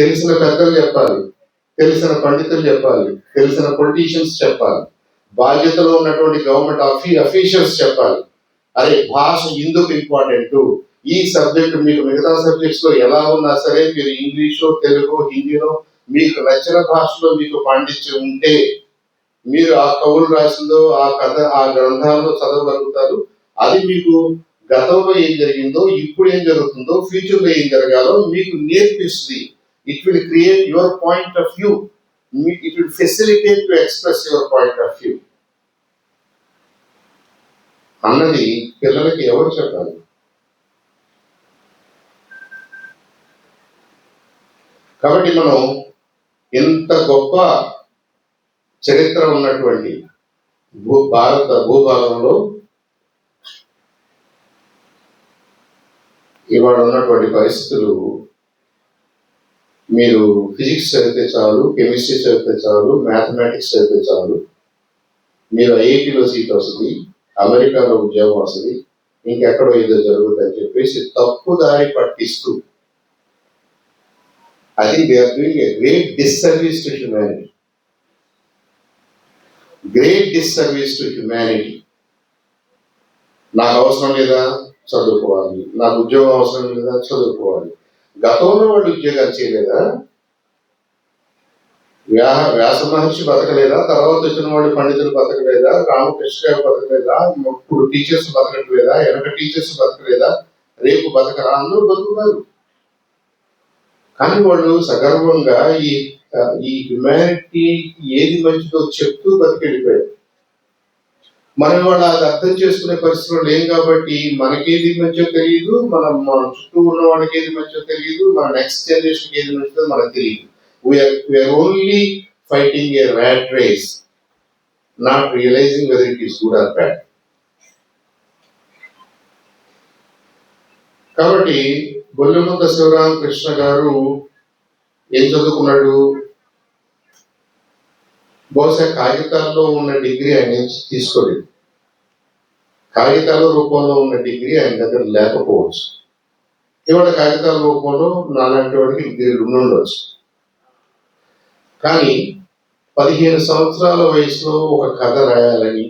తెలిసిన పెద్దలు చెప్పాలి, తెలిసిన పండితులు చెప్పాలి, తెలిసిన పొలిటీషియన్స్ చెప్పాలి, బాధ్యతలో ఉన్నటువంటి గవర్నమెంట్ అఫీషియల్స్ చెప్పాలి. అరే భాష ఎందుకు ఇంపార్టెంట్, ఈ సబ్జెక్ట్ మీకు మిగతా సబ్జెక్ట్స్ లో ఎలా ఉన్నా సరే మీరు ఇంగ్లీషో, తెలుగు, హిందీలో మీకు నచ్చిన భాషలో మీకు పాండిత్యం ఉంటే మీరు ఆ కవులు రాసిందో ఆ కథ ఆ గ్రంథాలను చదవగలుగుతారు. అది మీకు గతంలో ఏం జరిగిందో, ఇప్పుడు ఏం జరుగుతుందో, ఫ్యూచర్ లో ఏం జరగాలో మీకు నేర్పిస్తుంది. It will create your point of view. It will facilitate to express your point of view అన్నది పిల్లలకి ఎవరు చెప్పాలి? కాబట్టి మనం ఇంత గొప్ప చరిత్ర ఉన్నటువంటి భారత భూభాగంలో ఇవాళ ఉన్నటువంటి పరిస్థితులు, మీరు ఫిజిక్స్ చదివితే చాలు, కెమిస్ట్రీ చదివితే చాలు, మ్యాథమెటిక్స్ చదివితే చాలు, మీరు ఐఐటిలో సీట్ వస్తుంది, అమెరికాలో ఉద్యోగం వస్తుంది, ఇంకెక్కడో ఏదో జరుగుతుందని చెప్పేసి తప్పు దారి పట్టిస్తూ I think they are doing a great disservice to humanity. Great disservice to humanity. నాకు అవసరం లేదా? చదువుకోవాలి. నాకు ఉద్యోగం అవసరం లేదా? చదువుకోవాలి. గతంలో వాళ్ళు ఉద్యోగాలు చేయలేదా? వ్యాస మహర్షి బతకలేదా? తర్వాత వచ్చిన వాళ్ళు పండితులు బతకలేదా? రామకృష్ణ గారు బతకలేదా? ఇప్పుడు టీచర్స్ బతకట్లేదా? వెనక టీచర్స్ బతకలేదా? రేపు బతకరా? అందరూ బతుకున్నారు. కానీ వాళ్ళు సగర్వంగా ఈ హ్యుమానిటీ ఏది మంచిదో చెప్తూ బతికెళ్ళిపోయారు. మనం వాళ్ళు అది అర్థం చేసుకునే పరిస్థితులు లేం కాబట్టి మనకేది మంచో తెలియదు, మన చుట్టూ ఉన్న వాళ్ళకి ఏది మంచో తెలియదు, మన నెక్స్ట్ జనరేషన్కి ఏది మంచిదో మనకు తెలియదు. We're only fighting a rat race, not realising whether it is good or bad. కాబట్టి గొల్లెముద్ద శివరామకృష్ణ గారు ఏం చదువుకున్నాడు? బహుశా కాగితాల్లో ఉన్న డిగ్రీ ఆయన తీసుకోలేదు. కాగితాల రూపంలో ఉన్న డిగ్రీ ఆయన దగ్గర లేకపోవచ్చు. ఇవాళ కాగితాల రూపంలో నాలాంటి వాడికి డిగ్రీలు ఉండొచ్చు. కానీ 15 సంవత్సరాల వయసులో ఒక కథ రాయాలని,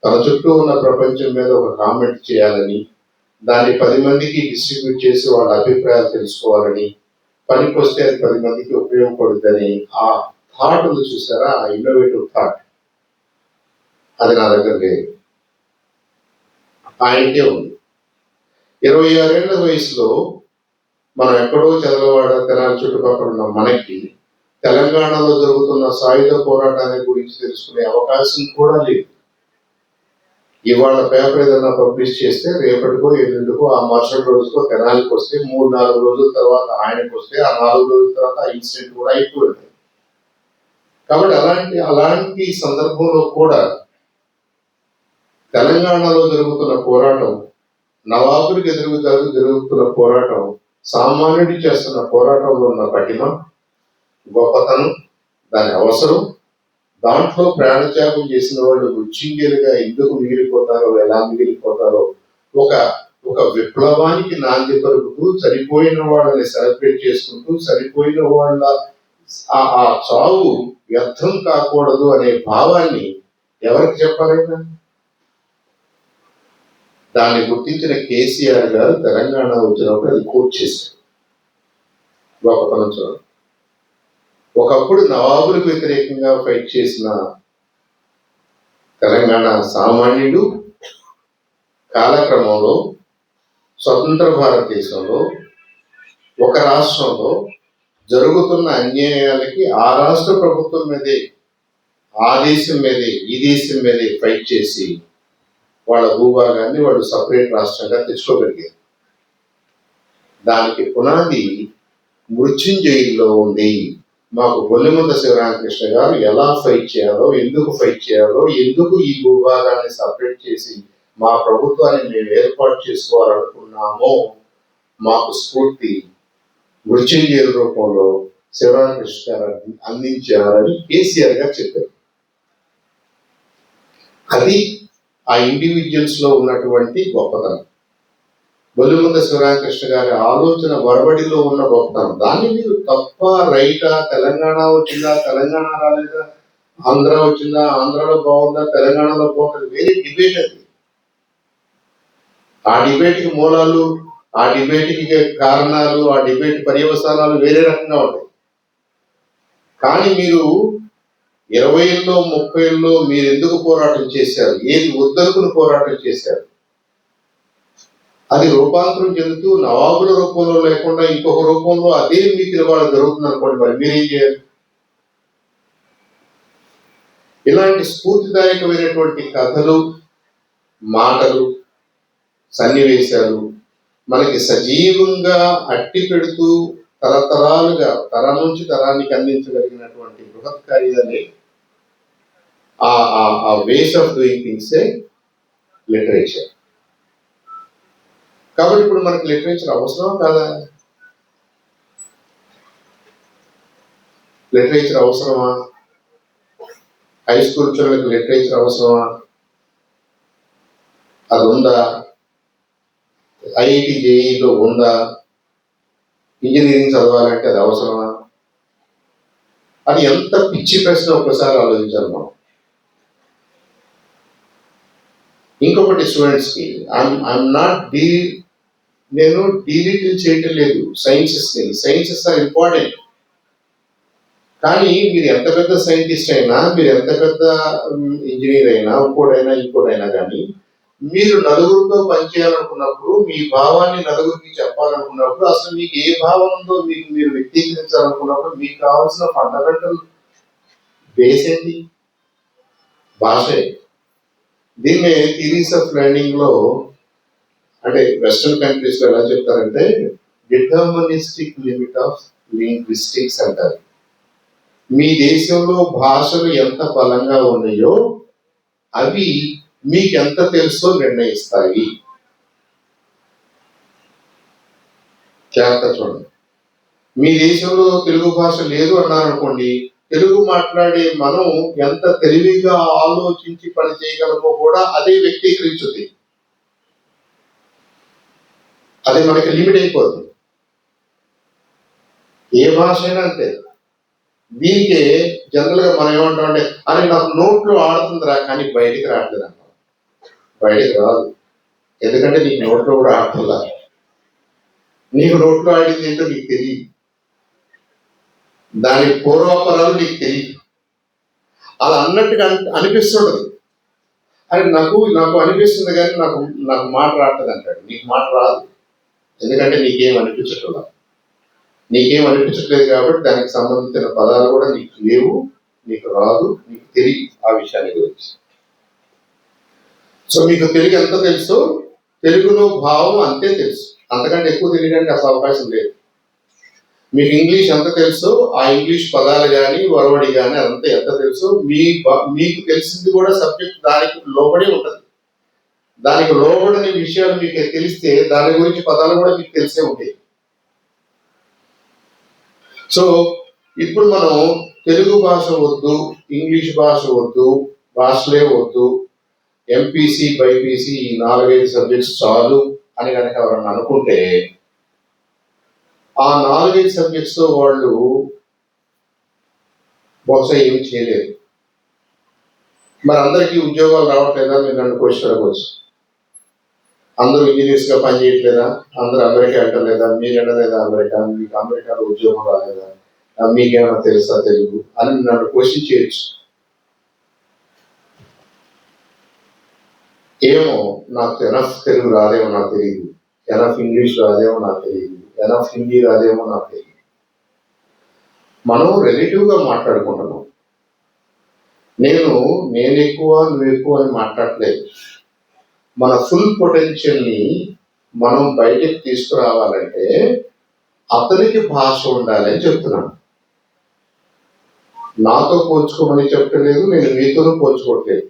తన చుట్టూ ఉన్న ప్రపంచం మీద ఒక కామెంట్ చేయాలని, దాన్ని 10 మందికి డిస్ట్రిబ్యూట్ చేసి వాళ్ళ అభిప్రాయాలు తెలుసుకోవాలని, పనికి వస్తే అది 10 మందికి ఉపయోగపడుతుందని ఆ థాట్ ఉంది చూసారా, ఆ ఇన్నోవేటివ్ థాట్, అది నా దగ్గర లేదు. ఆయనకే ఉంది. 26 ఏళ్ల వయసులో మనం ఎక్కడో చదలవాడ తెనాలి చుట్టుపక్కల ఉన్న మనకి తెలంగాణలో జరుగుతున్న సాయుధ పోరాటాన్ని గురించి తెలుసుకునే అవకాశం కూడా లేదు. ఇవాళ పేపర్ ఏదైనా పబ్లిష్ చేస్తే రేపటికో ఎల్లుండికో ఆ మరుసటి రోజుకో తెనాలికి వస్తే 3-4 రోజుల తర్వాత ఆయనకు వస్తే ఆ 4 రోజుల తర్వాత ఆ ఇన్సిడెంట్ కూడా అయిపోయింది. కాబట్టి అలాంటి సందర్భంలో కూడా తెలంగాణలో జరుగుతున్న పోరాటం, నవాబులకు జరుగుతున్న పోరాటం, సామాన్యుడి చేస్తున్న పోరాటంలో ఉన్న పటిమ, గొప్పతనం, దాని అవసరం, దాంట్లో ప్రాణత్యాగం చేసిన వాళ్ళు వృచ్చింగేలుగా ఎందుకు మిగిలిపోతారో, ఎలా మిగిలిపోతారో, ఒక విప్లవానికి నాంది పలుకుతూ, చనిపోయిన వాళ్ళని సెలబ్రేట్ చేసుకుంటూ, చనిపోయిన వాళ్ళ ఆ చావు వ్యర్థం కాకూడదు అనే భావాన్ని ఎవరికి చెప్పాలైనా? దాన్ని గుర్తించిన కేసీఆర్ గారు తెలంగాణ వచ్చినప్పుడు అది కోట్ చేశారు. గొప్పతనం చూడండి. ఒకప్పుడు నవాబులకు వ్యతిరేకంగా ఫైట్ చేసిన తెలంగాణ సామాన్యుడు కాలక్రమంలో స్వతంత్ర భారతదేశంలో ఒక రాష్ట్రంలో జరుగుతున్న అన్యాయాలకి ఆ రాష్ట్ర ప్రభుత్వం మీదే, ఆ దేశం మీదే, ఈ దేశం మీదే ఫైట్ చేసి వాళ్ళ భూభాగాన్ని వాళ్ళు సపరేట్ రాష్ట్రంగా తెచ్చుకోగలిగారు. దానికి పునాది మృత్యుంజయుల్లో ఉంది. మాకు బొల్లిముద్ద శివరామకృష్ణ గారు ఎలా ఫైట్ చేయాలో, ఎందుకు ఫైట్ చేయాలో, ఎందుకు ఈ భూభాగాన్ని సపరేట్ చేసి మా ప్రభుత్వాన్ని మేము ఏర్పాటు చేసుకోవాలనుకున్నామో మాకు స్ఫూర్తి మృత్యుంజయుల రూపంలో శివరామకృష్ణ గారు అందించారని కేసీఆర్ గారు చెప్పారు. అది ఆ ఇండివిజువల్స్ లో ఉన్నటువంటి గొప్పతనం. బొల్లిముద్ద శివరామకృష్ణ గారి ఆలోచన వరబడిలో ఉన్న గొప్పతనం. దాన్ని మీరు తప్ప రైటా, తెలంగాణ వచ్చిందా, తెలంగాణ రాలేదా, ఆంధ్ర వచ్చిందా, ఆంధ్రాలో బాగుందా, తెలంగాణలో బాగుంటుంది, వేరే డిబేట్ అది. ఆ డిబేట్కి మూలాలు, ఆ డిబేట్కి కారణాలు, ఆ డిబేట్ పర్యవసానాలు వేరే రకంగా ఉంటాయి. కానీ మీరు 20లో 30లో మీరు ఎందుకు పోరాటం చేశారు, ఏది వద్దనుకుని పోరాటం చేశారు, అది రూపాంతరం చెందుతూ నవాబుల రూపంలో లేకుండా ఇంకొక రూపంలో అదే మీకు ఇవాళ జరుగుతుంది అనుకోండి, మరి మీరేం చేయాలి? ఇలాంటి స్ఫూర్తిదాయకమైనటువంటి కథలు, మాటలు, సన్నివేశాలు మనకి సజీవంగా అట్టి పెడుతూ తరతరాలుగా తరం నుంచి తరానికి అందించగలిగినటువంటి బృహత్ కార్యాలే ఆ ways of doing things literature. కాబట్టి ఇప్పుడు మనకి లిటరేచర్ అవసరమా కాదా? లిటరేచర్ అవసరమా? హై స్కూల్ పిల్లలకి లిటరేచర్ అవసరమా? అది ఉందా? ఐఐటి జేఈలో ఉందా? ఇంజనీరింగ్ చదవాలంటే అది అవసరమా? అది ఎంత పిచ్చి ప్రశ్న ఒకసారి ఆలోచించాలి మనం. ఇంకొకటి స్టూడెంట్స్కి, నేను డీలిటిల్ చేయటం లేదు సైన్సెస్ ఆర్ ఇంపార్టెంట్. కానీ మీరు ఎంత పెద్ద సైంటిస్ట్ అయినా, మీరు ఎంత పెద్ద ఇంజనీర్ అయినా, ఇంకోటైనా కానీ మీరు నలుగురితో పనిచేయాలనుకున్నప్పుడు, మీ భావాన్ని నలుగురికి చెప్పాలనుకున్నప్పుడు, అసలు మీకు ఏ భావం ఉందో మీరు వ్యక్తీకరించాలనుకున్నప్పుడు మీకు కావాల్సిన ఫండమెంటల్ బేస్ ఏంటి? భాషే. దీన్నే థియరీస్ ఆఫ్ లెర్నింగ్ లో, అంటే వెస్టర్న్ కంట్రీస్ లో ఎలా చెప్తారంటే డిటర్మినిస్టిక్ లిమిట్ ఆఫ్ లింగ్విస్టిక్స్ అంటారు. మీ దేశంలో భాషలు ఎంత బలంగా ఉన్నాయో అవి మీకు ఎంత తెలుసో నిర్ణయిస్తాయి. జాగ్రత్త చూడండి. మీ దేశంలో తెలుగు భాష లేదు అన్నారనుకోండి, తెలుగు మాట్లాడే మనం ఎంత తెలివిగా ఆలోచించి పని చేయగలమో కూడా అదే వ్యక్తీకరించుద్ది. అది మనకి లిమిట్ అయిపోతుంది. ఏ భాష అయినా అంతే. దీనికే జనరల్ గా మనం ఏమంటామంటే, అని నాకు నోట్లో ఆడుతుందిరా కానీ బయటికి రావట్లేదు అంటాం. బయటికి రాదు, ఎందుకంటే నీకు నోట్లో కూడా ఆడుతుందా? నీకు నోట్లో ఆడింది ఏంటో నీకు తెలియదు, దాని పూర్వాపరాలు నీకు తెలియదు. అలా అన్నట్టుగా అనిపిస్తుంటది. అని నాకు అనిపిస్తుంది కానీ నాకు మాట రావట్లేదు అంటాడు. నీకు మాట రాదు, ఎందుకంటే నీకేం అనిపించట్లేదు కాబట్టి దానికి సంబంధించిన పదాలు కూడా నీకు లేవు, నీకు రాదు, నీకు తెలియదు ఆ విషయాన్ని గురించి. సో మీకు తెలుగు ఎంత తెలుసో తెలుగులో భావం అంతే తెలుసు, అంతకంటే ఎక్కువ తెలియడానికి అసలు అవకాశం లేదు. మీకు ఇంగ్లీష్ ఎంత తెలుసో ఆ ఇంగ్లీష్ పదాలు కానీ వరవడి కానీ అదంతా ఎంత తెలుసో మీకు తెలిసింది కూడా సబ్జెక్ట్ దానికి లోబడి ఉంటుంది. దానికి లోబడని విషయాలు మీకు తెలిస్తే దాని గురించి పదాలు కూడా మీకు తెలిసే ఉంటాయి. సో ఇప్పుడు మనం తెలుగు భాష వద్దు, ఇంగ్లీష్ భాష వద్దు, భాషలే వద్దు, ఎంపీసీ బైపీసీ ఈ 4-5 సబ్జెక్ట్స్ చాలు అని కనుక ఎవరన్నా అనుకుంటే ఆ 4-5 సబ్జెక్ట్స్ తో వాళ్ళు బహుశా ఏమి చేయలేరు. మరి అందరికీ ఉద్యోగాలు రావట్లేదా? మీరు నన్ను క్వశ్చన్ అడగవచ్చు. అందరూ ఇంజనీర్స్ గా పనిచేయట్లేదా? అందరూ అమెరికా వెళ్ళలేదా? మీరు వెళ్ళలేదా అమెరికా? మీకు అమెరికాలో ఉద్యోగం రాలేదా? మీకేమైనా తెలుసా తెలుగు అని నన్ను క్వశ్చన్ చేయొచ్చు. ఏమో నాకు ఎనఫ్ తెలుగు రాదేమో నాకు తెలియదు, ఎనఫ్ ఇంగ్లీష్ రాదేమో నాకు తెలియదు, ఎనఫ్ హిందీ రాదేమో నాకు తెలియదు. మనం రిలేటివ్గా మాట్లాడుకుంటున్నాం. నేను ఎక్కువ నువ్వు ఎక్కువ అని మాట్లాడలేదు. మన ఫుల్ పొటెన్షియల్ని మనం బయటకు తీసుకురావాలంటే అతనికి భాష ఉండాలని చెప్తున్నాను. నాతో పోల్చుకోమని చెప్పలేదు, నేను మీతోనూ పోల్చుకోవట్లేదు.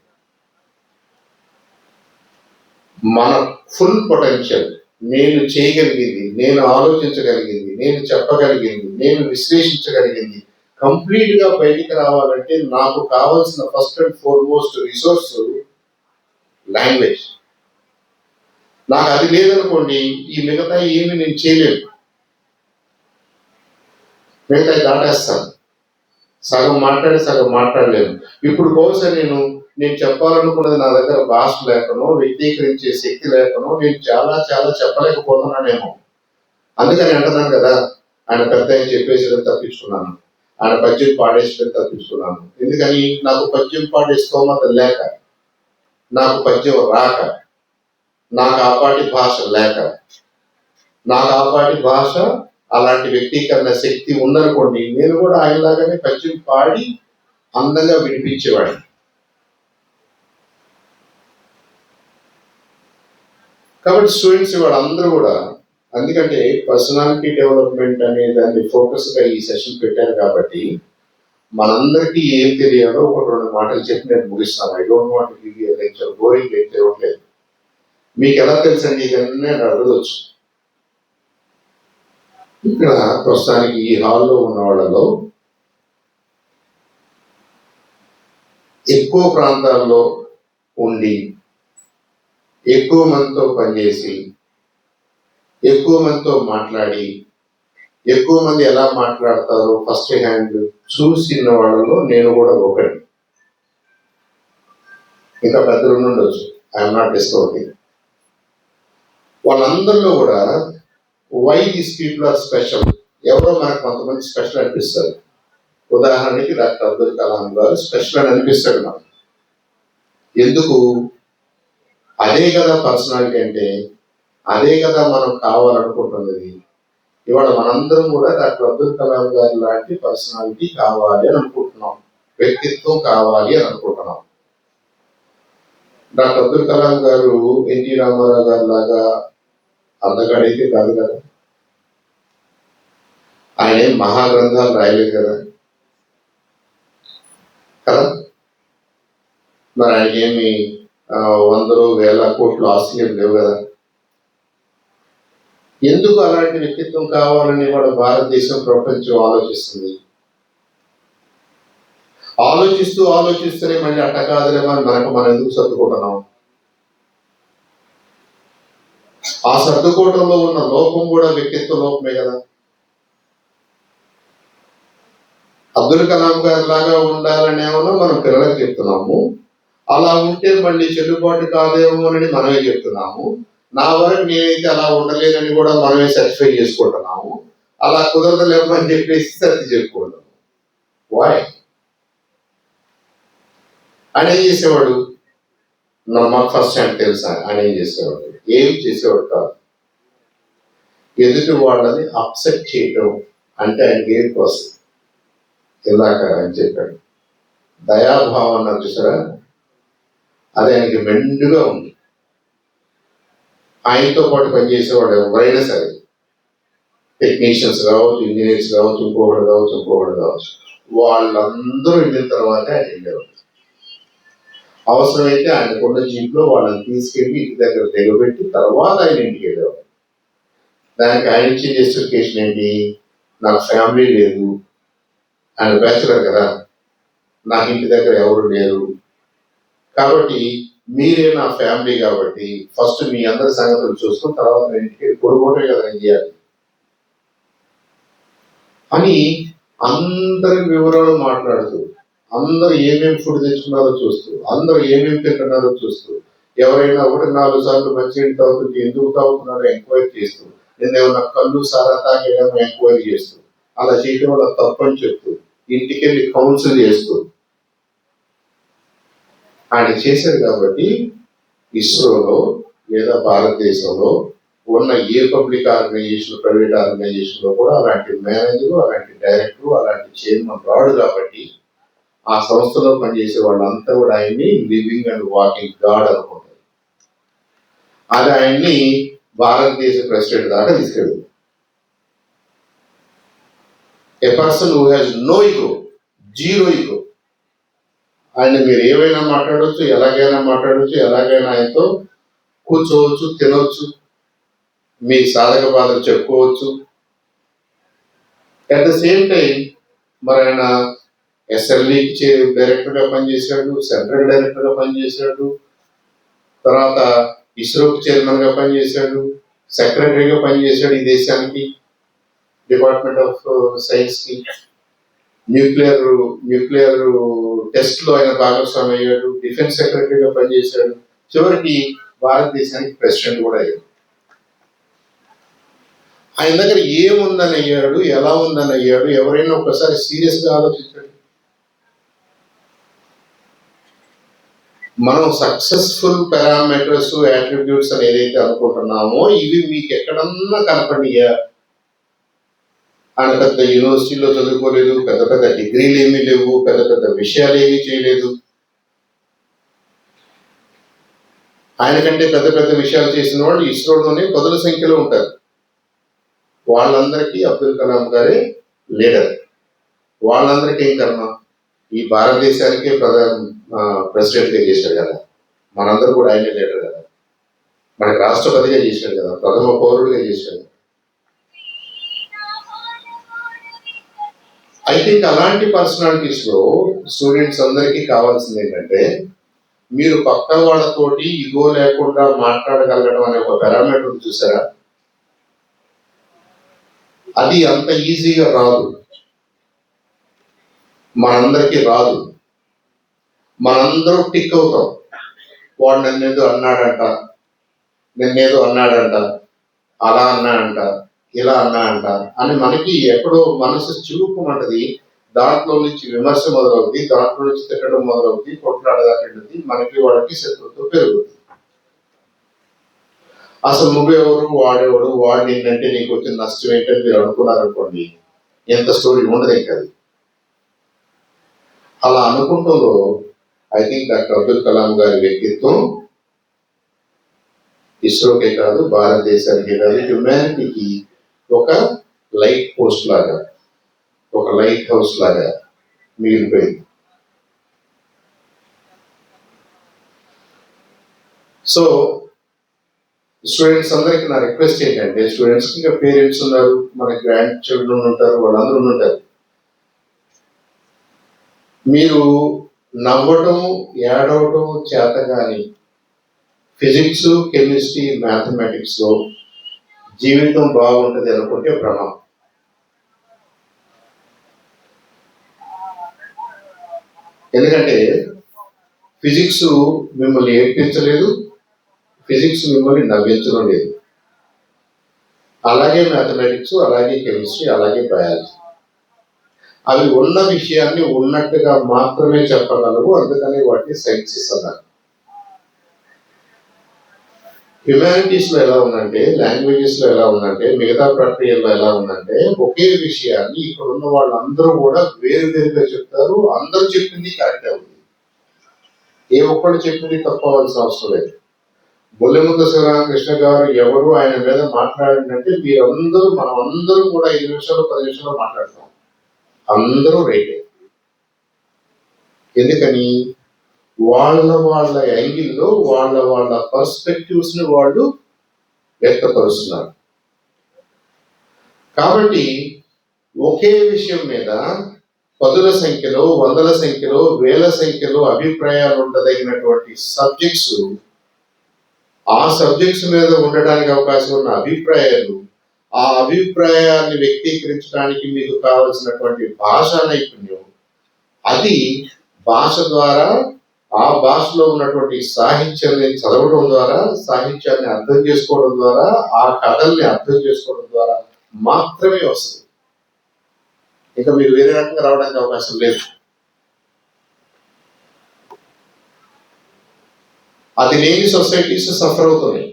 మన ఫుల్ పొటెన్షియల్, నేను చేయగలిగింది, నేను ఆలోచించగలిగింది, నేను చెప్పగలిగింది, నేను విశ్లేషించగలిగింది కంప్లీట్ గా బయటికి రావాలంటే నాకు కావాల్సిన first and foremost resource language. నాకు అది లేదనుకోండి, ఈ మిగతా ఏమి నేను చేయలేను. మిగతా దాటేస్తాను, సగం మాట్లాడలేను. ఇప్పుడు బహుశా నేను చెప్పాలనుకున్నది నా దగ్గర భాష లేకనో, వ్యక్తీకరించే శక్తి లేకనో నేను చాలా చాలా చెప్పలేకపోతున్నానేమో. అందుకని అంటున్నాను కదా, ఆయన పెద్ద ఆయన చెప్పేసి తప్పించుకున్నాను, ఆయన పద్యం పాడేసి తప్పించుకున్నాను. ఎందుకని? నాకు పద్యం పాడే స్తోమత లేక, నాకు పద్యం రాక, నాకు ఆపాటి భాష లేక. నాకు ఆపాటి భాష, అలాంటి వ్యక్తీకరణ శక్తి ఉందనుకోండి, నేను కూడా ఆయనలాగానే పద్యం పాడి అందంగా వినిపించేవాడిని. కాబట్టి స్టూడెంట్స్ వాళ్ళందరూ కూడా, అందుకంటే పర్సనాలిటీ డెవలప్మెంట్ అనే దాన్ని ఫోకస్గా ఈ సెషన్ పెట్టారు కాబట్టి మనందరికీ ఏం తెలియాలో ఒక 2 మాటలు చెప్పి నేను ముగిస్తాను. I don't want to give you lecture, boring lecture ఇవ్వట్లేదు. మీకు ఎలా తెలుసండి ఇవన్నీ అడగవచ్చు. ఇక్కడ ప్రస్తుతానికి ఈ హాల్లో ఉన్న వాళ్ళలో ఎక్కువ ప్రాంతాల్లో ఉండి, ఎక్కువ మందితో పనిచేసి, ఎక్కువ మందితో మాట్లాడి, ఎక్కువ మంది ఎలా మాట్లాడతారో ఫస్ట్ హ్యాండ్ చూసిన వాళ్ళలో నేను కూడా ఒకటి. ఇంకా పెద్దలు ఉండొచ్చు, ఐఎమ్ నాట్ డిస్కవరింగ్. వాళ్ళందరిలో కూడా why these people are special, ఎవరో మనకు కొంతమంది స్పెషల్ అనిపిస్తారు. ఉదాహరణకి డాక్టర్ అబ్దుల్ కలాం గారు స్పెషల్ అని అనిపిస్తాడు మనకు. ఎందుకు? అదే కదా పర్సనాలిటీ అంటే, అదే కదా మనం కావాలనుకుంటున్నది. ఇవాళ మనందరం కూడా డాక్టర్ అబ్దుల్ కలాం గారి లాంటి పర్సనాలిటీ కావాలి అని అనుకుంటున్నాం, వ్యక్తిత్వం కావాలి అని అనుకుంటున్నాం. డాక్టర్ అబ్దుల్ కలాం గారు ఎన్టీ రామారావు గారి లాగా అందగాడైతే కాదు కదా, ఆయన మహాగ్రంథాలు రాయలేదు కదా కదా. మరి ఆయన ఏమి 100,000 కోట్ల ఆస్తులు లేవు కదా. ఎందుకు అలాంటి వ్యక్తిత్వం కావాలని వాళ్ళ భారతదేశం, ప్రపంచం ఆలోచిస్తుంది. ఆలోచిస్తూనే మళ్ళీ అట్ట కాదులేమో అని మనం ఎందుకు సర్దుకుంటున్నాం? ఆ సర్దుకోవడంలో ఉన్న లోపం కూడా వ్యక్తిత్వ లోపమే కదా. అబ్దుల్ కలాం గారి లాగా ఉండాలనేమో మనం పిల్లలకు చెప్తున్నాము, అలా ఉంటే మళ్ళీ చెల్లుబాటు కాదేమో అని మనమే చెప్తున్నాము. నా వరకు నేనైతే అలా ఉండలేనని కూడా మనమే సాటిస్ఫై చేసుకుంటున్నాము. అలా కుదరదలేమో అని చెప్పేసి సర్ది చెప్పుకుంటాము. వాయ్? ఆయన ఏం చేసేవాడు? మాకు ఫస్ట్ హ్యాండ్ తెలుసా ఆయన ఏం చేసేవాడు? ఏం చేసేవాడు కాదు. ఎదుటి వాళ్ళని అప్సెట్ చేయటం అంటే ఆయనకి ఏం కోసం ఇలాగ అని చెప్పాడు. దయాభావం అన్నారు చూసారా, అది ఆయనకి మెండుగా ఉంది. ఆయనతో పాటు పనిచేసేవాడు ఎవరైనా సరే, టెక్నీషియన్స్ కావచ్చు, ఇంజనీర్స్ కావచ్చు, ఇంకొకటి కావచ్చు, వాళ్ళందరూ వెళ్ళిన తర్వాత ఆయన వెళ్ళేవాడు. అవసరమైతే ఆయనకున్న జీప్లో వాళ్ళని తీసుకెళ్ళి ఇంటి దగ్గర దిగబెట్టి తర్వాత ఆయన ఇంటికి వెళ్ళేవాడు. దానికి ఆయన ఇచ్చే జస్టిఫికేషన్ ఏంటి? నాకు ఫ్యామిలీ లేదు, ఆయన బ్యాచులర్ కదా, నాకు ఇంటి దగ్గర ఎవరు లేరు, కాబట్టి మీరే నా ఫ్యామిలీ, కాబట్టి ఫస్ట్ మీ అందరి సంగతులు చూసుకుని తర్వాత నేను ఇంటికి కొడుకోవటమే కదా నేను చేయాలి అని అందరి వివరాలు మాట్లాడుతూ, అందరూ ఏమేమి ఫుడ్ తెచ్చుకున్నారో చూస్తూ, అందరూ ఏమేమి తింటున్నారో చూస్తూ, ఎవరైనా 1-4 సార్లు మంచినీళ్ళు తాగుతుంటే ఎందుకు తాగుతున్నారో ఎంక్వైరీ చేస్తూ, నిన్న ఏమన్నా కళ్ళు సారా తాగేమో ఎంక్వైరీ చేస్తూ, అలా చేయటం వల్ల తప్పని చెప్తూ, ఇంటికి వెళ్ళి కౌన్సిల్ చేస్తూ ఆయన చేశారు. కాబట్టి ఇస్రోలో లేదా భారతదేశంలో ఉన్న ఏ పబ్లిక్ ఆర్గనైజేషన్, ప్రైవేట్ ఆర్గనైజేషన్ లో కూడా అలాంటి మేనేజర్, అలాంటి డైరెక్టర్, అలాంటి చైర్మన్ రాడు కాబట్టి ఆ సంస్థలో పనిచేసే వాళ్ళంతా కూడా ఆయన్ని లివింగ్ అండ్ వాకింగ్ గాడ్ అనుకుంటారు. అది ఆయన్ని భారతదేశ ప్రెసిడెంట్ దాకా తీసుకెళ్ళింది. A person who has no ego, zero ego. ఆయన మీరు ఏమైనా మాట్లాడవచ్చు, ఎలాగైనా మాట్లాడవచ్చు, ఎలాగైనా ఆయనతో కూర్చోవచ్చు, తినవచ్చు, మీ సాధక బాధలు చెప్పుకోవచ్చు. అట్ ద సేమ్ టైం మరి ఆయన ఎస్ఎల్ఈకి డైరెక్టర్గా పనిచేశాడు, సెంట్రల్ డైరెక్టర్గా పనిచేశాడు, తర్వాత ఇస్రోకి చైర్మన్గా పనిచేశాడు, సెక్రటరీగా పనిచేశాడు ఈ దేశానికి, డిపార్ట్మెంట్ ఆఫ్ సైన్స్కి. న్యూక్లియర్ టెస్ట్ లో ఆయన భాగస్వామి అయ్యాడు, డిఫెన్స్ సెక్రటరీగా పనిచేశాడు, చివరికి భారతదేశానికి ప్రెసిడెంట్ కూడా అయ్యాడు. ఆయన దగ్గర ఏముందని అయ్యాడు, ఎలా ఉందని అయ్యాడు, ఎవరైనా ఒకసారి సీరియస్ గా ఆలోచించండి. మనం సక్సెస్ఫుల్ పారామీటర్స్, యాట్రిబ్యూట్స్ అని ఏదైతే అనుకుంటున్నామో ఇవి మీకు ఎక్కడన్నా కనపడియా? ఆయన పెద్ద యూనివర్సిటీలో చదువుకోలేదు, పెద్ద పెద్ద డిగ్రీలు ఏమీ లేవు, పెద్ద పెద్ద విషయాలు ఏమీ చేయలేదు. ఆయన కంటే పెద్ద పెద్ద విషయాలు చేసిన వాళ్ళు ఇస్రోలోనే పదుల సంఖ్యలో ఉంటారు. వాళ్ళందరికీ అబ్దుల్ కలాం గారే లీడర్. వాళ్ళందరికీ ఏం కర్మ? ఈ భారతదేశానికే ప్రెసిడెంట్గా చేశాడు కదా, మనందరూ కూడా ఆయనే లీడర్ కదా, మనకి రాష్ట్రపతిగా చేశాడు కదా, ప్రథమ పౌరుడిగా చేశాడు. ఐ థింక్ అలాంటి పర్సనాలిటీస్ లో స్టూడెంట్స్ అందరికీ కావాల్సింది ఏంటంటే, మీరు పక్క వాళ్ళతోటి ఇగో లేకుండా మాట్లాడగలగడం అనే ఒక పారామీటర్ చూసారా? అది అంత ఈజీగా రాదు, మనందరికీ రాదు. మనందరూ టిక్ అవుతాం. వాడు నన్నేదో అన్నాడంట, అలా అన్నాడంట, ఇలా అన్నాడంట అని మనకి ఎక్కడో మనసు చివుకుమంటది. దాంట్లో నుంచి విమర్శ మొదలవుద్ది, దాంట్లో నుంచి తిట్టడం మొదలవుద్ది, కొట్లాడదాకెళ్ళుద్ది, మనకి వాళ్ళకి శత్రుత్వం పెరుగుతుంది. అసలు నువ్వెవరు, వాడేవాడు, వాడు ఏంటంటే నీకు వచ్చిన నష్టం ఏంటని మీరు అనుకున్నారనుకోండి, ఎంత స్టోరీ ఉండదు ఇంకా. అలా అనుకుంటూలో I think doctor Abdul Kalam గారి వ్యక్తిత్వం ఇస్రోకే కాదు, భారతదేశానికే కాదు, హ్యుమానిటీకి ఒక లైట్ పోస్ట్ లాగా, ఒక లైట్ హౌస్ లాగా మిగిలిపోయింది. సో స్టూడెంట్స్ అందరికి నా రిక్వెస్ట్ ఏంటంటే, స్టూడెంట్స్కి ఇంకా పేరెంట్స్ ఉన్నారు, మన గ్రాండ్ చిల్డ్రన్ ఉంటారు, వాళ్ళందరూ ఉంటారు. మీరు నవ్వటం, ఏడవటం చేత కానీ ఫిజిక్స్, కెమిస్ట్రీ, మ్యాథమెటిక్స్ లో జీవితం బాగుంటుంది అనుకుంటే భ్రమం. ఎందుకంటే ఫిజిక్స్ మిమ్మల్ని ఏడ్పించలేదు, ఫిజిక్స్ మిమ్మల్ని నవ్వించడం లేదు. అలాగే మ్యాథమెటిక్స్, అలాగే కెమిస్ట్రీ, అలాగే బయాలజీ. అవి ఉన్న విషయాన్ని ఉన్నట్టుగా మాత్రమే చెప్పగలవు, అందుకని వాటిని సైన్సెస్ అన్నారు. హ్యుమానిటీస్ లో ఎలా ఉందంటే, లాంగ్వేజెస్ లో ఎలా ఉందంటే, మిగతా ప్రక్రియల్లో ఎలా ఉందంటే, ఒకే విషయాన్ని ఇక్కడ ఉన్న వాళ్ళందరూ కూడా వేరు వేరుగా చెప్తారు. అందరూ చెప్పింది కరెక్ట్ అవుతుంది, ఏ ఒక్కళ్ళు చెప్పింది తప్పవలసిన అవసరం లేదు. బొల్లెముద్ద శివరామకృష్ణ గారు ఎవరు ఆయన మీద మాట్లాడినంటే మీరందరూ, మనం అందరూ కూడా 5 నిమిషాలు 10 నిమిషాలు మాట్లాడతాం, అందరూ రైటే. ఎందుకని? వాళ్ళ యాంగిల్లో వాళ్ళ పర్స్పెక్టివ్స్ ని వాళ్ళు వ్యక్తపరుస్తున్నారు. కాబట్టి ఒకే విషయం మీద పదుల సంఖ్యలో, వందల సంఖ్యలో, వేల సంఖ్యలో అభిప్రాయాలు ఉండదగినటువంటి సబ్జెక్ట్స్, ఆ సబ్జెక్ట్స్ మీద ఉండడానికి అవకాశం ఉన్న అభిప్రాయాలు, ఆ అభిప్రాయాన్ని వ్యక్తీకరించడానికి మీకు కావలసినటువంటి భాషా నైపుణ్యం, అది భాష ద్వారా, ఆ భాషలో ఉన్నటువంటి సాహిత్యాన్ని చదవడం ద్వారా, సాహిత్యాన్ని అర్థం చేసుకోవడం ద్వారా, ఆ కథల్ని అర్థం చేసుకోవడం ద్వారా మాత్రమే వస్తుంది. ఇక మీరు వేరే రకంగా రావడానికి అవకాశం లేదు. అది లేని సొసైటీస్ సఫర్ అవుతున్నాయి,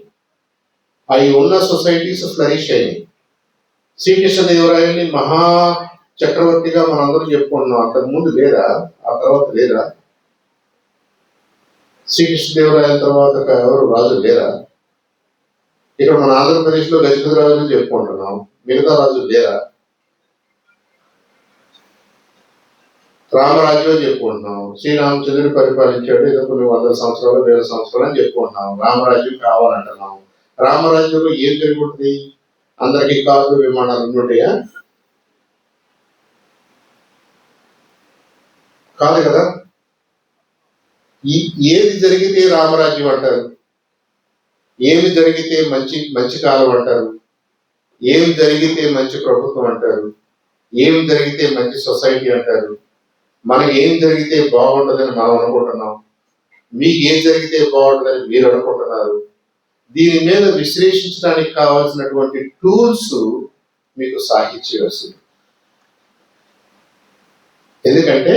అవి ఉన్న సొసైటీస్ ఫ్లరిష్ అయినాయి. శ్రీకృష్ణదేవరాయల్ని మహా చక్రవర్తిగా మనందరూ చెప్పుకుంటున్నాం. అంతకుముందు లేరా? ఆ తర్వాత లేరా? శ్రీకృష్ణదేవరాయల తర్వాత ఎవరు రాజు లేరా? ఇక్కడ మన ఆంధ్రప్రదేశ్ లో గజపతి రాజులు చెప్పుకుంటున్నాం, మిగతా రాజులు లేరా? రామరాజ్యం చెప్పుకుంటున్నాం, శ్రీరామచంద్రుడు పరిపాలించాడు, ఏదో కొన్ని 100 సంవత్సరాలు 1000 సంవత్సరాలు అని చెప్పుకుంటున్నాం. రామరాజ్యం కావాలంటున్నాం. రామరాజ్యంలో ఏం జరుగుతుంది? అందరికీ కార్లు విమానాలు ఉంటాయా? కాదు కదా. ఏది జరిగితే రామరాజ్యం అంటారు, ఏమి జరిగితే మంచి కాలం అంటారు, ఏమి జరిగితే మంచి ప్రభుత్వం అంటారు, ఏమి జరిగితే మంచి సొసైటీ అంటారు. మనకి ఏం జరిగితే బాగుంటుందని మనం అనుకుంటున్నాం, మీకు ఏం జరిగితే బాగుంటుందని మీరు అనుకుంటున్నారు. దీని మీద విశ్లేషించడానికి కావాల్సినటువంటి టూల్స్ మీకు సాహిత్యం వస్తుంది. ఎందుకంటే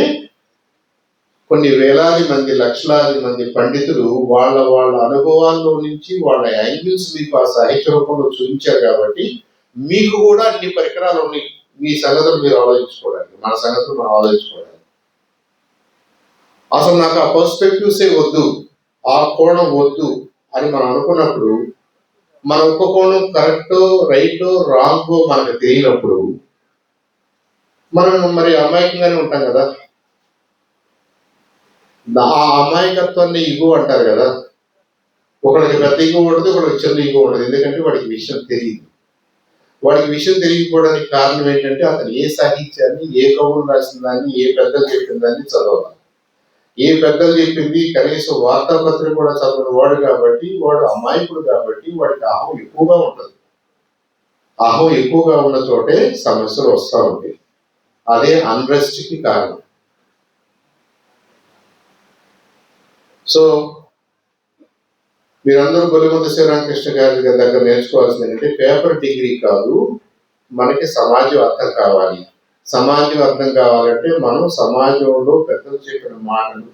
కొన్ని వేలాది మంది, లక్షలాది మంది పండితులు వాళ్ళ అనుభవాల్లో నుంచి వాళ్ళ యాంగిల్స్ మీకు ఆ సాహిత్య రూపంలో చూపించారు. కాబట్టి మీకు కూడా అన్ని పరికరాలు ఉన్నాయి మీ సంగతులు మీరు ఆలోచించుకోవడానికి, మన సంగతులు మనం ఆలోచించుకోవడానికి. అసలు నాకు ఆ పర్స్పెక్టివ్సే వద్దు, ఆ కోణం వద్దు అని మనం అనుకున్నప్పుడు, మన ఒక్క కోణం కరెక్టో రైటో రాంగో మనకు తెలియనప్పుడు మనం మరి అమాయకంగానే ఉంటాం కదా. ఆ అమాయకత్వాన్ని ఇగో అంటారు కదా. ఒకడికి పెద్ద ఇగో ఉండదు, ఒకడికి చిన్న ఇగో ఉండదు. ఎందుకంటే వాడికి విషయం తెలియదు. వాడికి విషయం తెలియకపోవడానికి కారణం ఏంటంటే అతను ఏ సాహిత్యాన్ని, ఏ కవులు రాసిన దాన్ని, ఏ పెద్దలు చెప్పిన దాన్ని చదవాలి. ఏ పెద్దలు చెప్పింది కనీసం వార్తాపత్రిక కూడా చదవని వాడు కాబట్టి, వాడు అమాయకుడు కాబట్టి వాడికి అహం ఎక్కువగా ఉంటుంది. అహం ఎక్కువగా ఉన్న చోటే సమస్యలు వస్తూ ఉంటాయి. అదే అన్రెస్ట్ కి కారణం. సో మీరందరూ బొలిమంద శ్రీరామకృష్ణ గారి దగ్గర నేర్చుకోవాల్సింది ఏంటంటే, పేపర్ డిగ్రీ కాదు, మనకి సమాజం అర్థం కావాలి. సమాజం అర్థం కావాలంటే మనం సమాజంలో పెద్దలు చెప్పిన మాటలు,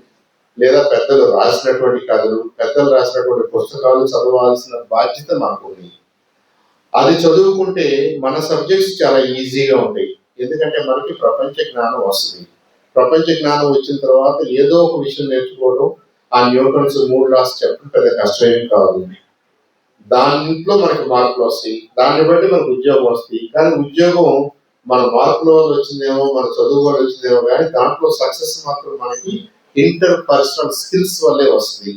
లేదా పెద్దలు రాసినటువంటి కథలు, పెద్దలు రాసినటువంటి పుస్తకాలు చదవాల్సిన బాధ్యత మనకు ఉంది. అది చదువుకుంటే మన సబ్జెక్ట్స్ చాలా ఈజీగా ఉంటాయి. ఎందుకంటే మనకి ప్రపంచ జ్ఞానం వస్తుంది. ప్రపంచ జ్ఞానం వచ్చిన తర్వాత ఏదో ఒక విషయం నేర్చుకోవడం, ఆ న్యూటన్స్ 3 లాస్ చెప్పడం పెద్ద కష్టమేం కాదు. దాంట్లో మనకి మార్కులు వస్తాయి, దాన్ని బట్టి మనకు ఉద్యోగం వస్తాయి. కానీ ఉద్యోగం మన మార్కుల వల్ల వచ్చిందేమో, మన చదువు వల్ల వచ్చిందేమో, కానీ దాంట్లో సక్సెస్ మాత్రం మనకి ఇంటర్ పర్సనల్ స్కిల్స్ వల్లే వస్తుంది.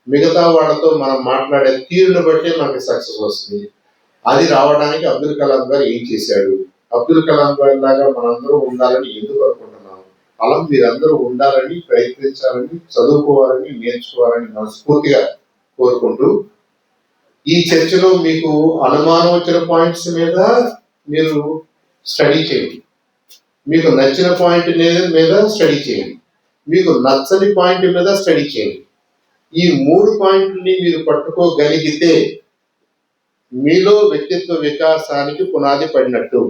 మిగతా వాళ్ళతో మనం మాట్లాడే తీరుని బట్టి మనకి సక్సెస్ వస్తుంది. అది రావడానికి అబ్దుల్ కలాం గారు ఏం చేశాడు? అబ్దుల్ కలాం గారి లాగా మనందరూ ఉండాలని ఎందుకు అనుకుంటున్నాం? అలా మీరందరూ ఉండాలని, ప్రయత్నించాలని, చదువుకోవాలని, నేర్చుకోవాలని మనస్ఫూర్తిగా కోరుకుంటూ, ఈ చర్చలో మీకు అనుమానం వచ్చిన పాయింట్స్ మీద మీరు స్టడీ చేయండి, మీకు నచ్చిన పాయింట్ మీద స్టడీ చేయండి, మీకు నచ్చని పాయింట్ మీద స్టడీ చేయండి. ఈ 3 పాయింట్లని మీరు పట్టుకోగలిగితే మీలో వ్యక్తిత్వ వికాసానికి పునాది పడినట్టు.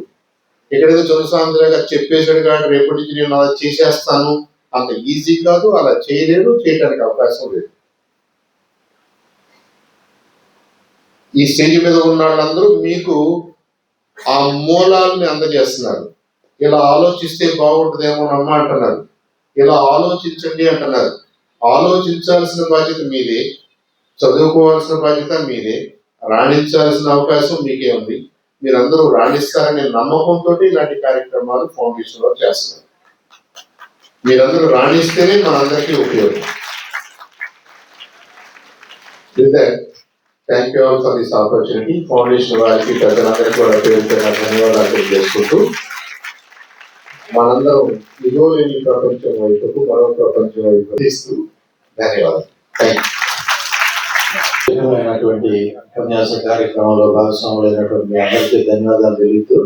ఎక్కడైతే చంద్రస్వామి గారు చెప్పేశాడు కాబట్టి రేపటి నుంచి నేను అలా చేసేస్తాను, అంత ఈజీ కాదు. అలా చేయలేరు, చేయడానికి అవకాశం లేదు. ఈ స్టేజ్ మీద ఉన్న వాళ్ళందరూ మీకు ఆ మూలాలని అందజేస్తున్నారు. ఇలా ఆలోచిస్తే బాగుంటుందేమో నమ్మ అంటున్నారు, ఇలా ఆలోచించండి అంటున్నారు. ఆలోచించాల్సిన బాధ్యత మీదే, చదువుకోవాల్సిన బాధ్యత మీదే, రాణించాల్సిన అవకాశం మీకే ఉంది. మీరందరూ రాణిస్తారనే నమ్మకంతో ఇలాంటి కార్యక్రమాలు ఫౌండేషన్ లో చేస్తున్నారు. మీరందరూ రాణిస్తేనే మనందరికీ ఉపయోగం. Thank you all for this opportunity. Foundation వారికి, పెద్దలందరికీ కూడా పేరు ధన్యవాదాలు తెలియజేసుకుంటూ, మనందరం ఇదో లేని ప్రపంచం వైపుకు, మరో ప్రపంచం వైపు తీస్తూ ధన్యవాదాలు. Thank you. ఉపన్యాస కార్యక్రమంలో భాగస్వాములైనటువంటి అందరికీ ధన్యవాదాలు తెలుపుతూ